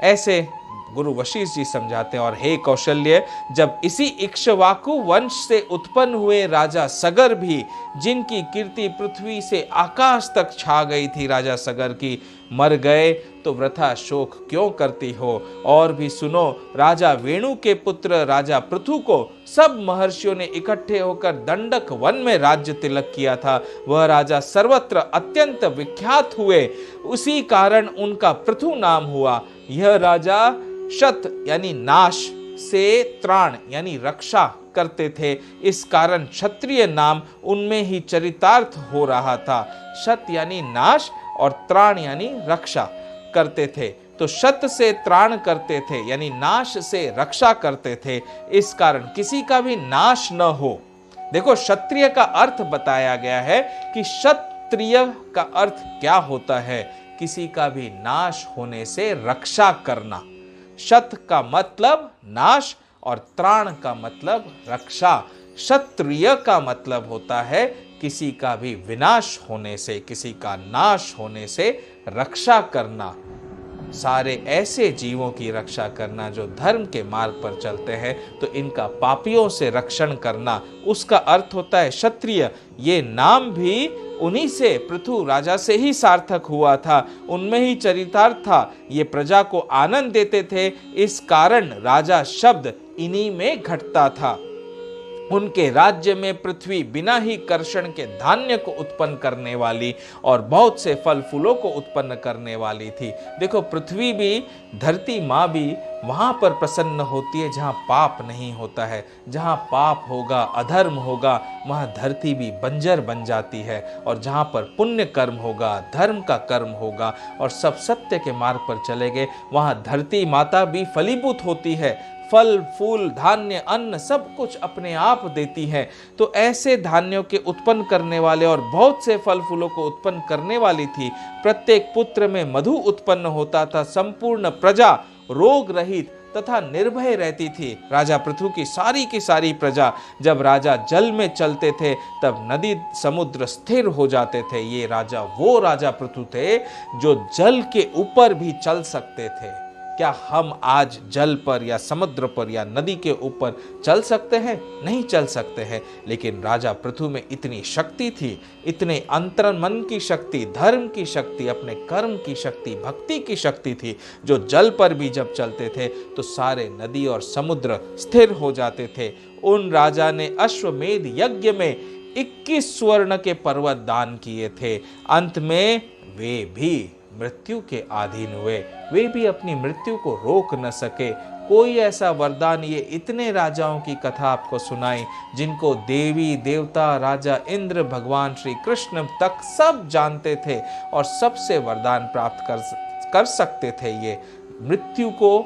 ऐसे गुरु वशिष्ठ जी समझाते हैं। और हे कौशल्य, जब इसी इक्ष्वाकु वंश से उत्पन्न हुए राजा सगर भी, जिनकी कीर्ति पृथ्वी से आकाश तक छा गई थी, राजा सगर की, मर गए तो वृथा शोक क्यों करती हो। और भी सुनो, राजा वेणु के पुत्र राजा पृथु को सब महर्षियों ने इकट्ठे होकर दंडक वन में राज्य तिलक किया था। वह राजा सर्वत्र अत्यंत विख्यात हुए, उसी कारण उनका पृथु नाम हुआ। यह राजा शत यानी नाश से त्राण यानी रक्षा करते थे, इस कारण क्षत्रिय नाम उनमें ही चरितार्थ हो रहा था। शत यानी नाश और त्राण यानी रक्षा करते थे, तो शत से त्राण करते थे यानी नाश से रक्षा करते थे, इस कारण किसी का भी नाश न हो। देखो, क्षत्रिय का अर्थ बताया गया है कि क्षत्रिय का अर्थ क्या होता है, किसी का भी नाश होने से रक्षा करना। शत का मतलब नाश और त्राण का मतलब रक्षा। क्षत्रिय का मतलब होता है किसी का भी विनाश होने से, किसी का नाश होने से रक्षा करना। सारे ऐसे जीवों की रक्षा करना जो धर्म के मार्ग पर चलते हैं, तो इनका पापियों से रक्षण करना, उसका अर्थ होता है क्षत्रिय। ये नाम भी उन्हीं से, पृथु राजा से ही सार्थक हुआ था, उनमें ही चरितार्थ था। ये प्रजा को आनंद देते थे, इस कारण राजा शब्द इन्हीं में घटता था। उनके राज्य में पृथ्वी बिना ही कर्षण के धान्य को उत्पन्न करने वाली और बहुत से फल फूलों को उत्पन्न करने वाली थी। देखो, पृथ्वी भी, धरती माँ भी वहां पर प्रसन्न होती है जहां पाप नहीं होता है। जहां पाप होगा, अधर्म होगा, वहां धरती भी बंजर बन जाती है। और जहां पर पुण्य कर्म होगा, धर्म का कर्म होगा और सब सत्य के मार्ग पर चले गए, वहां धरती माता भी फलीभूत होती है। फल फूल धान्य अन्न सब कुछ अपने आप देती है। तो ऐसे धान्यों के उत्पन्न करने वाले और बहुत से फल फूलों को उत्पन्न करने वाली थी। प्रत्येक पुत्र में मधु उत्पन्न होता था। संपूर्ण प्रजा रोग रहित तथा निर्भय रहती थी। राजा पृथु की सारी प्रजा, जब राजा जल में चलते थे तब नदी समुद्र स्थिर हो जाते थे। ये राजा वो राजा पृथु थे जो जल के ऊपर भी चल सकते थे। क्या हम आज जल पर या समुद्र पर या नदी के ऊपर चल सकते हैं? नहीं चल सकते हैं। लेकिन राजा पृथु में इतनी शक्ति थी, इतने अंतरन मन की शक्ति, धर्म की शक्ति, अपने कर्म की शक्ति, भक्ति की शक्ति थी, जो जल पर भी जब चलते थे तो सारे नदी और समुद्र स्थिर हो जाते थे। उन राजा ने अश्वमेध यज्ञ में 21 स्वर्ण के पर्वत दान किए थे। अंत में वे भी मृत्यु के अधीन हुए। वे भी अपनी मृत्यु को रोक न सके। कोई ऐसा वरदान, ये इतने राजाओं की कथा आपको सुनाई जिनको देवी देवता, राजा इंद्र, भगवान श्री कृष्ण तक सब जानते थे और सबसे वरदान प्राप्त कर सकते थे ये मृत्यु को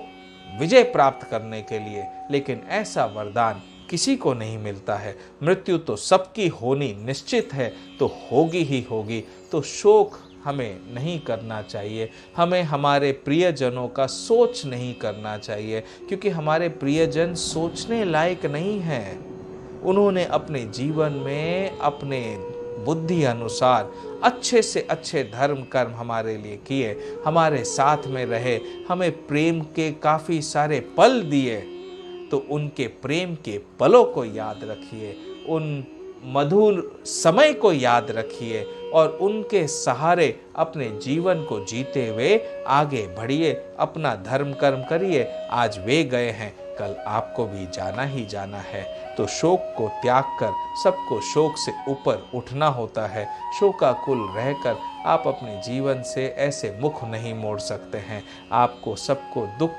विजय प्राप्त करने के लिए। लेकिन ऐसा वरदान किसी को नहीं मिलता है। मृत्यु तो सबकी होनी निश्चित है, तो होगी ही होगी। तो शोक हमें नहीं करना चाहिए, हमें हमारे प्रियजनों का सोच नहीं करना चाहिए, क्योंकि हमारे प्रियजन सोचने लायक नहीं हैं। उन्होंने अपने जीवन में अपने बुद्धि अनुसार अच्छे से अच्छे धर्म कर्म हमारे लिए किए, हमारे साथ में रहे, हमें प्रेम के काफ़ी सारे पल दिए। तो उनके प्रेम के पलों को याद रखिए, उन मधुर समय को याद रखिए और उनके सहारे अपने जीवन को जीते हुए आगे बढ़िए, अपना धर्म कर्म करिए। आज वे गए हैं, कल आपको भी जाना ही जाना है। तो शोक को त्याग कर सबको शोक से ऊपर उठना होता है। शोकाकुल रहकर आप अपने जीवन से ऐसे मुख नहीं मोड़ सकते हैं। आपको सबको दुख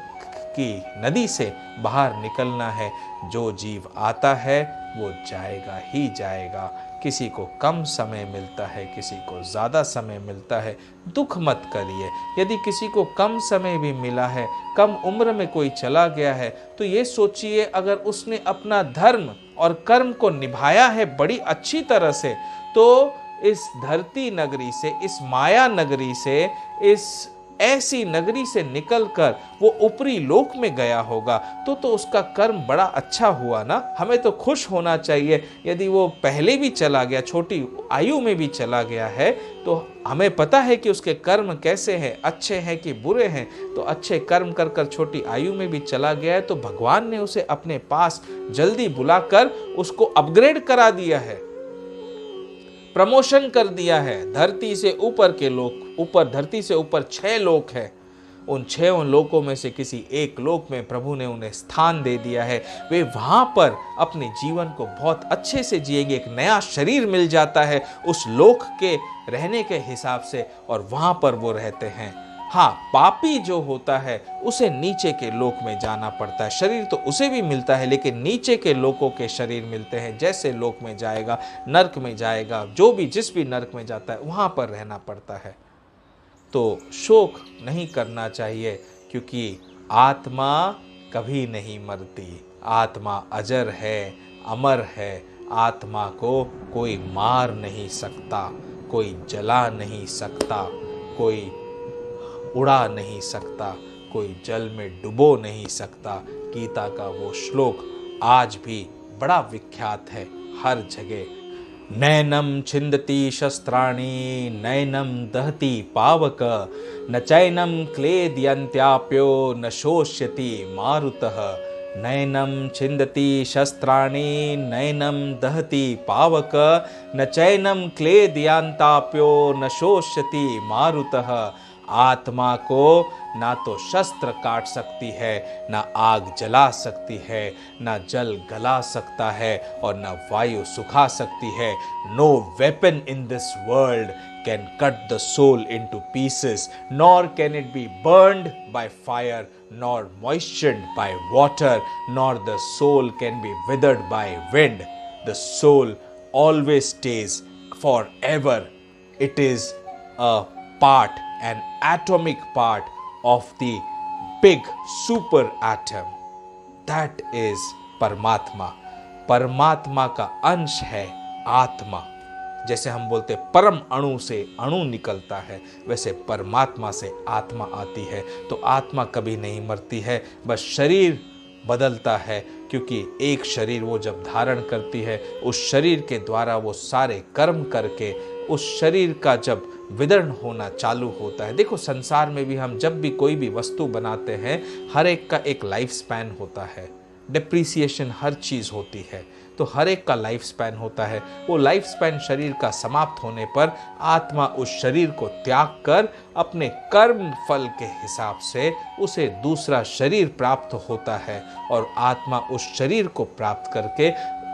की नदी से बाहर निकलना है। जो जीव आता है वो जाएगा ही जाएगा। किसी को कम समय मिलता है, किसी को ज़्यादा समय मिलता है, दुख मत करिए। यदि किसी को कम समय भी मिला है, कम उम्र में कोई चला गया है, तो ये सोचिए अगर उसने अपना धर्म और कर्म को निभाया है बड़ी अच्छी तरह से, तो इस धरती नगरी से, इस माया नगरी से, इस ऐसी नगरी से निकलकर वो ऊपरी लोक में गया होगा, तो उसका कर्म बड़ा अच्छा हुआ ना। हमें तो खुश होना चाहिए। यदि वो पहले भी चला गया, छोटी आयु में भी चला गया है, तो हमें पता है कि उसके कर्म कैसे हैं, अच्छे हैं कि बुरे हैं। तो अच्छे कर्म कर कर छोटी आयु में भी चला गया है, तो भगवान ने उसे अपने पास जल्दी बुलाकर उसको अपग्रेड करा दिया है, प्रमोशन कर दिया है। धरती से ऊपर के लोक, धरती से ऊपर 6 लोक है। उन 6 लोकों में से किसी एक लोक में प्रभु ने उन्हें स्थान दे दिया है। वे वहां पर अपने जीवन को बहुत अच्छे से जिएंगे। एक नया शरीर मिल जाता है उस लोक के रहने के हिसाब से, और वहां पर वो रहते हैं। हाँ, पापी जो होता है उसे नीचे के लोक में जाना पड़ता है। शरीर तो उसे भी मिलता है, लेकिन नीचे के लोकों के शरीर मिलते हैं। जैसे लोक में जाएगा, नरक में जाएगा, जो भी जिस भी नरक में जाता है वहाँ पर रहना पड़ता है। तो शोक नहीं करना चाहिए, क्योंकि आत्मा कभी नहीं मरती। आत्मा अजर है, अमर है। आत्मा को कोई मार नहीं सकता, कोई जला नहीं सकता, कोई उड़ा नहीं सकता, कोई जल में डुबो नहीं सकता। गीता का वो श्लोक आज भी बड़ा विख्यात है हर जगह। नैनम छिंदति शस्त्राणि नैनम दहति पावक न चैनम क्लेदयन्त्याप्यो न शोष्यति मारुतः। नैनम छिंदति शस्त्राणि नैनम दहति पावक न चैनम क्लेदयन्त्याप्यो न शोष्यति मारुतः। आत्मा को ना तो शस्त्र काट सकती है, ना आग जला सकती है, ना जल गला सकता है, और ना वायु सुखा सकती है। No weapon in this world can cut the soul into pieces, nor can it be burned by fire, nor moistened by water, nor the soul can be withered by wind. The soul always stays forever. It is a part, an atomic part of the big super atom. That is परमात्मा। परमात्मा का अंश है आत्मा। जैसे हम बोलते परम अणु से अणु निकलता है, वैसे परमात्मा से आत्मा आती है। तो आत्मा कभी नहीं मरती है, बस शरीर बदलता है, क्योंकि एक शरीर वो जब धारण करती है, उस शरीर के द्वारा वो सारे कर्म करके उस शरीर का जब विदर्ण होना चालू होता है। देखो, संसार में भी हम जब भी कोई भी वस्तु बनाते हैं, हर एक का एक लाइफ स्पैन होता है, डिप्रिसिएशन हर चीज़ होती है, तो हर एक का लाइफ स्पैन होता है। वो लाइफ स्पैन शरीर का समाप्त होने पर आत्मा उस शरीर को त्याग कर अपने कर्म फल के हिसाब से उसे दूसरा शरीर प्राप्त होता है, और आत्मा उस शरीर को प्राप्त करके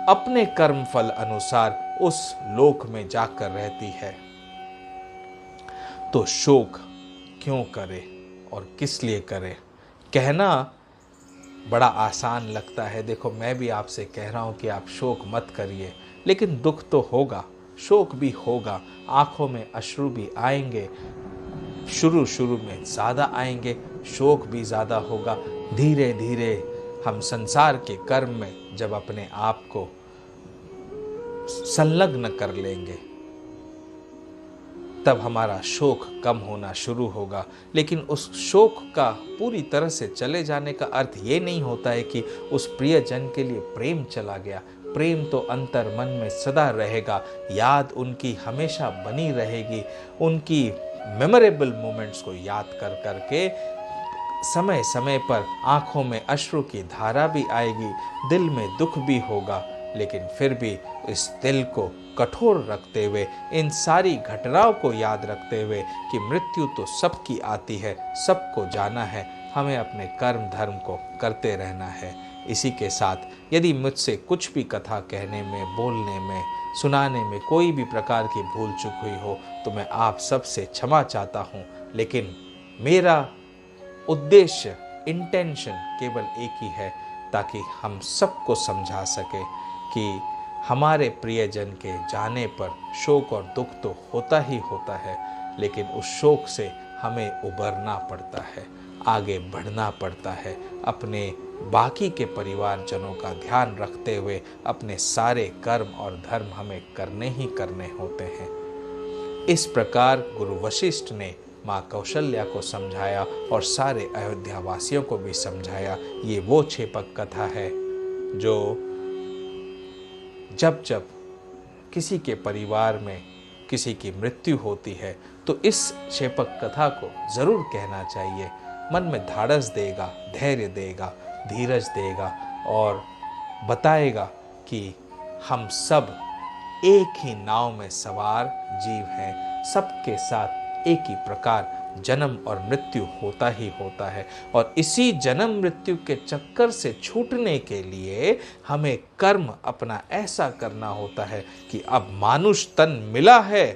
अपने कर्म फल अनुसार उस लोक में जाकर रहती है। तो शोक क्यों करे और किस लिए करे? कहना बड़ा आसान लगता है। देखो, मैं भी आपसे कह रहा हूँ कि आप शोक मत करिए, लेकिन दुख तो होगा, शोक भी होगा, आंखों में अश्रु भी आएंगे, शुरू शुरू में ज़्यादा आएंगे, शोक भी ज़्यादा होगा। धीरे धीरे हम संसार के कर्म में जब अपने आप को संलग्न कर लेंगे, तब हमारा शोक कम होना शुरू होगा। लेकिन उस शोक का पूरी तरह से चले जाने का अर्थ ये नहीं होता है कि उस प्रियजन के लिए प्रेम चला गया। प्रेम तो अंतर मन में सदा रहेगा, याद उनकी हमेशा बनी रहेगी। उनकी मेमोरेबल मोमेंट्स को याद कर करके समय समय पर आंखों में अश्रु की धारा भी आएगी, दिल में दुख भी होगा, लेकिन फिर भी इस दिल को कठोर रखते हुए, इन सारी घटनाओं को याद रखते हुए कि मृत्यु तो सबकी आती है, सबको जाना है, हमें अपने कर्म धर्म को करते रहना है। इसी के साथ यदि मुझसे कुछ भी कथा कहने में, बोलने में, सुनाने में कोई भी प्रकार की भूल चूक हुई हो तो मैं आप सबसे क्षमा चाहता हूँ। लेकिन मेरा उद्देश्य, इंटेंशन केवल एक ही है, ताकि हम सबको समझा सके कि हमारे प्रियजन के जाने पर शोक और दुख तो होता ही होता है, लेकिन उस शोक से हमें उबरना पड़ता है, आगे बढ़ना पड़ता है, अपने बाकी के परिवारजनों का ध्यान रखते हुए अपने सारे कर्म और धर्म हमें करने ही करने होते हैं। इस प्रकार गुरु वशिष्ठ ने माँ कौशल्या को समझाया और सारे अयोध्या वासियों को भी समझाया। ये वो छेपक कथा है जो जब जब किसी के परिवार में किसी की मृत्यु होती है तो इस छेपक कथा को ज़रूर कहना चाहिए। मन में धाड़स देगा, धैर्य देगा, धीरज देगा और बताएगा कि हम सब एक ही नाव में सवार जीव हैं, सबके साथ एक ही प्रकार जन्म और मृत्यु होता ही होता है। और इसी जन्म मृत्यु के चक्कर से छूटने के लिए हमें कर्म अपना ऐसा करना होता है कि अब मानुष तन मिला है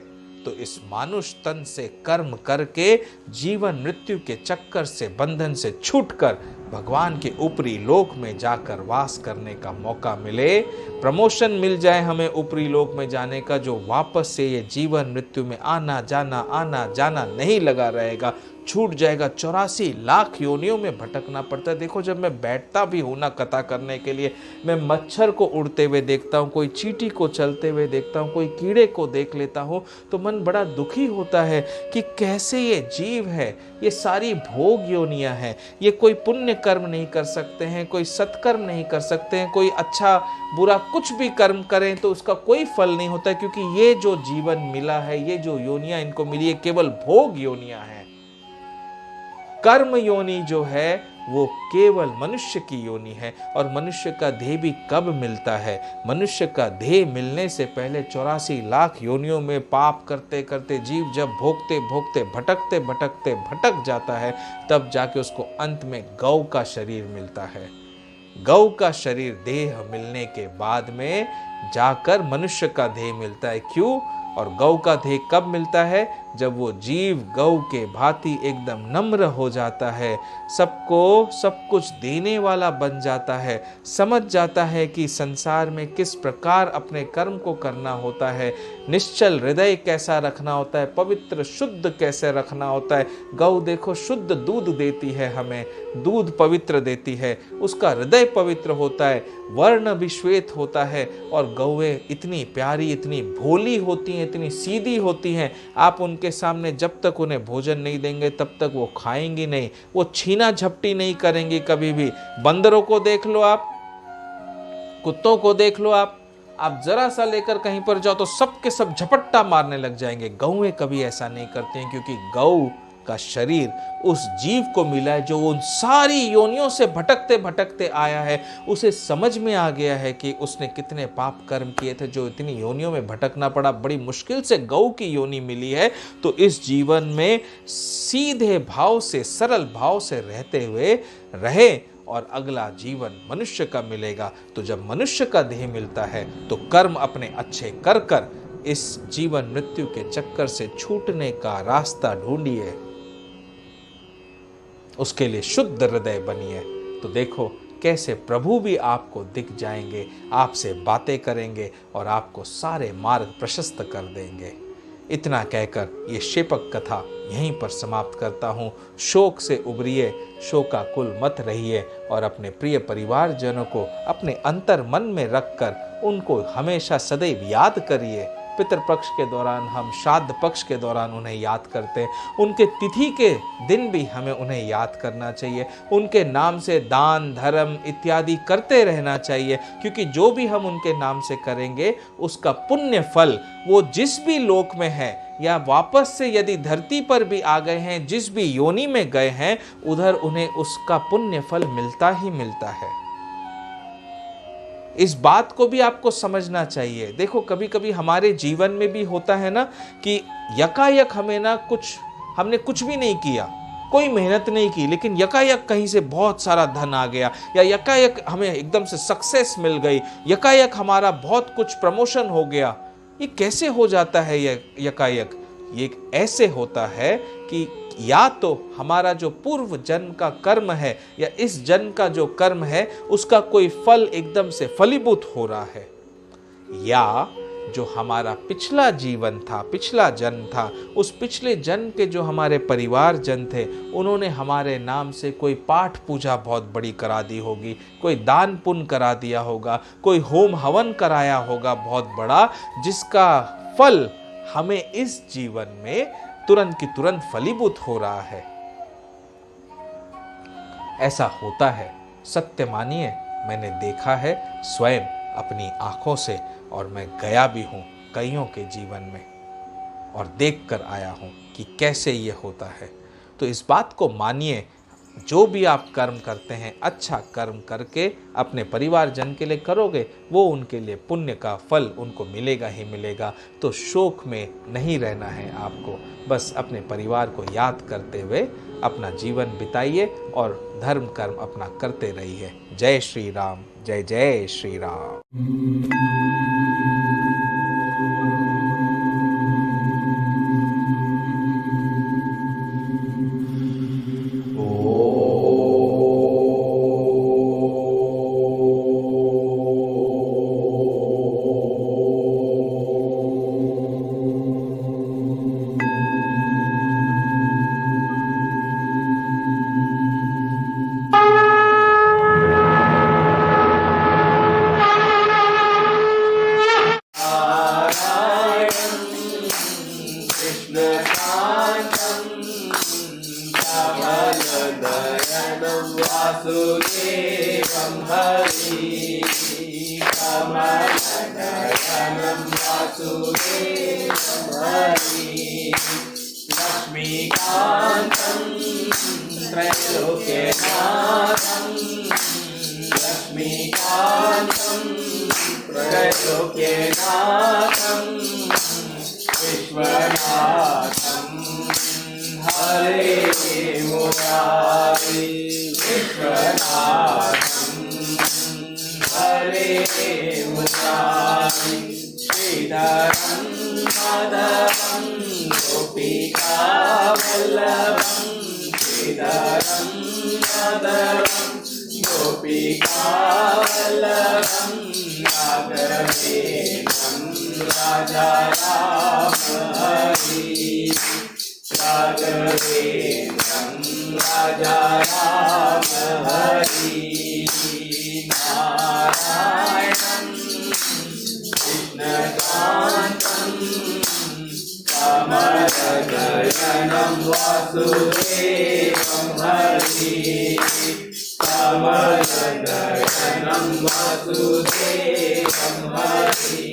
तो इस मानुष तन से कर्म करके जीवन मृत्यु के चक्कर से, बंधन से छूटकर भगवान के ऊपरी लोक में जाकर वास करने का मौका मिले, प्रमोशन मिल जाए हमें ऊपरी लोक में जाने का, जो वापस से ये जीवन मृत्यु में आना जाना नहीं लगा रहेगा, छूट जाएगा। 84 लाख योनियों में भटकना पड़ता है। देखो, जब मैं बैठता भी हूँ ना कथा करने के लिए, मैं मच्छर को उड़ते हुए देखता हूँ, कोई चींटी को चलते हुए देखता हूँ, कोई कीड़े को देख लेता हूँ, तो मन बड़ा दुखी होता है कि कैसे ये जीव है, ये सारी भोग योनियां हैं, ये कोई पुण्य कर्म नहीं कर सकते हैं, कोई सत्कर्म नहीं कर सकते हैं, कोई अच्छा बुरा कुछ भी कर्म करें तो उसका कोई फल नहीं होता है, क्योंकि ये जो जीवन मिला है, ये जो योनियां इनको मिली है, केवल भोग योनियां हैं। कर्म योनि जो है वो केवल मनुष्य की योनि है। और मनुष्य का देह भी कब मिलता है? मनुष्य का देह मिलने से पहले 84 लाख योनियों में पाप करते करते जीव जब भोगते भोगते भटक जाता है, तब जाके उसको अंत में गौ का शरीर मिलता है। गौ का शरीर देह मिलने के बाद में जाकर मनुष्य का देह मिलता है। क्यों? और गौ का देह कब मिलता है? जब वो जीव गौ के भांति एकदम नम्र हो जाता है, सबको सब कुछ देने वाला बन जाता है, समझ जाता है कि संसार में किस प्रकार अपने कर्म को करना होता है, निश्चल हृदय कैसा रखना होता है, पवित्र शुद्ध कैसे रखना होता है। गौ देखो शुद्ध दूध देती है हमें, दूध पवित्र देती है, उसका हृदय पवित्र होता है, वर्ण भी श्वेत होता है। और गौएं इतनी प्यारी, इतनी भोली होती हैं, इतनी सीधी होती हैं, आप उनके सामने जब तक उन्हें भोजन नहीं देंगे तब तक वो खाएंगी नहीं, वो छीना झपटी नहीं करेंगी कभी भी। बंदरों को देख लो आप, कुत्तों को देख लो आप जरा सा लेकर कहीं पर जाओ तो सबके सब झपट्टा मारने लग जाएंगे। गौएं कभी ऐसा नहीं करती हैं, क्योंकि गौ का शरीर उस जीव को मिला है जो उन सारी योनियों से भटकते भटकते आया है। उसे समझ में आ गया है कि उसने कितने पाप कर्म किए थे जो इतनी योनियों में भटकना पड़ा, बड़ी मुश्किल से गौ की योनि मिली है। तो इस जीवन में सीधे भाव से, सरल भाव से रहते हुए रहे और अगला जीवन मनुष्य का मिलेगा। तो जब मनुष्य का देह मिलता है तो कर्म अपने अच्छे कर कर इस जीवन मृत्यु के चक्कर से छूटने का रास्ता ढूंढिए, उसके लिए शुद्ध हृदय बनिए। तो देखो कैसे प्रभु भी आपको दिख जाएंगे, आपसे बातें करेंगे और आपको सारे मार्ग प्रशस्त कर देंगे। इतना कहकर ये शेपक कथा यहीं पर समाप्त करता हूँ। शोक से उबरिए, शोकाकुल मत रहिए और अपने प्रिय परिवारजनों को अपने अंतर मन में रखकर उनको हमेशा सदैव याद करिए। पितृपक्ष के दौरान हम श्राद्ध पक्ष के दौरान उन्हें याद करते हैं, उनके तिथि के दिन भी हमें उन्हें याद करना चाहिए, उनके नाम से दान धर्म इत्यादि करते रहना चाहिए, क्योंकि जो भी हम उनके नाम से करेंगे उसका पुण्य फल वो जिस भी लोक में है या वापस से यदि धरती पर भी आ गए हैं, जिस भी योनि में गए हैं, उधर उन्हें उसका पुण्य फल मिलता ही मिलता है। इस बात को भी आपको समझना चाहिए। देखो कभी कभी हमारे जीवन में भी होता है ना कि यकायक हमने कुछ भी नहीं किया, कोई मेहनत नहीं की, लेकिन यकायक कहीं से बहुत सारा धन आ गया, या यकायक हमें एकदम से सक्सेस मिल गई, यकायक हमारा बहुत कुछ प्रमोशन हो गया। ये कैसे हो जाता है यकायक? ये ऐसे होता है कि या तो हमारा जो पूर्व जन्म का कर्म है या इस जन्म का जो कर्म है उसका कोई फल एकदम से फलीभूत हो रहा है, या जो हमारा पिछला जीवन था, पिछला जन्म था, उस पिछले जन्म के जो हमारे परिवार जन थे उन्होंने हमारे नाम से कोई पाठ पूजा बहुत बड़ी करा दी होगी, कोई दान पुण्य करा दिया होगा, कोई होम हवन कराया होगा बहुत बड़ा, जिसका फल हमें इस जीवन में तुरंत की तुरंत फलीभूत हो रहा है। ऐसा होता है, सत्य मानिए, मैंने देखा है स्वयं अपनी आंखों से, और मैं गया भी हूं कईयों के जीवन में और देख कर आया हूं कि कैसे ये होता है। तो इस बात को मानिए, जो भी आप कर्म करते हैं अच्छा कर्म करके अपने परिवार जन के लिए करोगे, वो उनके लिए पुण्य का फल उनको मिलेगा ही मिलेगा। तो शोक में नहीं रहना है आपको, बस अपने परिवार को याद करते हुए अपना जीवन बिताइए और धर्म कर्म अपना करते रहिए। जय श्री राम, जय जय श्री राम। वासुदेवं हरि कमलनयनं वासुदेवं हरि लक्ष्मीकान्तं त्रैलोक्यनाथं लक्ष्मीकान्तं त्रैलोक्यनाथं विश्वनाथं हरे मुरारी विश्वनाथं हरे मुरारी श्रीधरं माधवं गोपिकावल्लभं श्रीधरं माधवं गोपिकावल्लभं राघवेन्द्रं राजाराम हरि राघवेन्द्रं राजाराम हरि नारायणं कृष्णकान्तं कमलनयनं वासुदेवं हरि कमलनयनं वासुदेवं हरि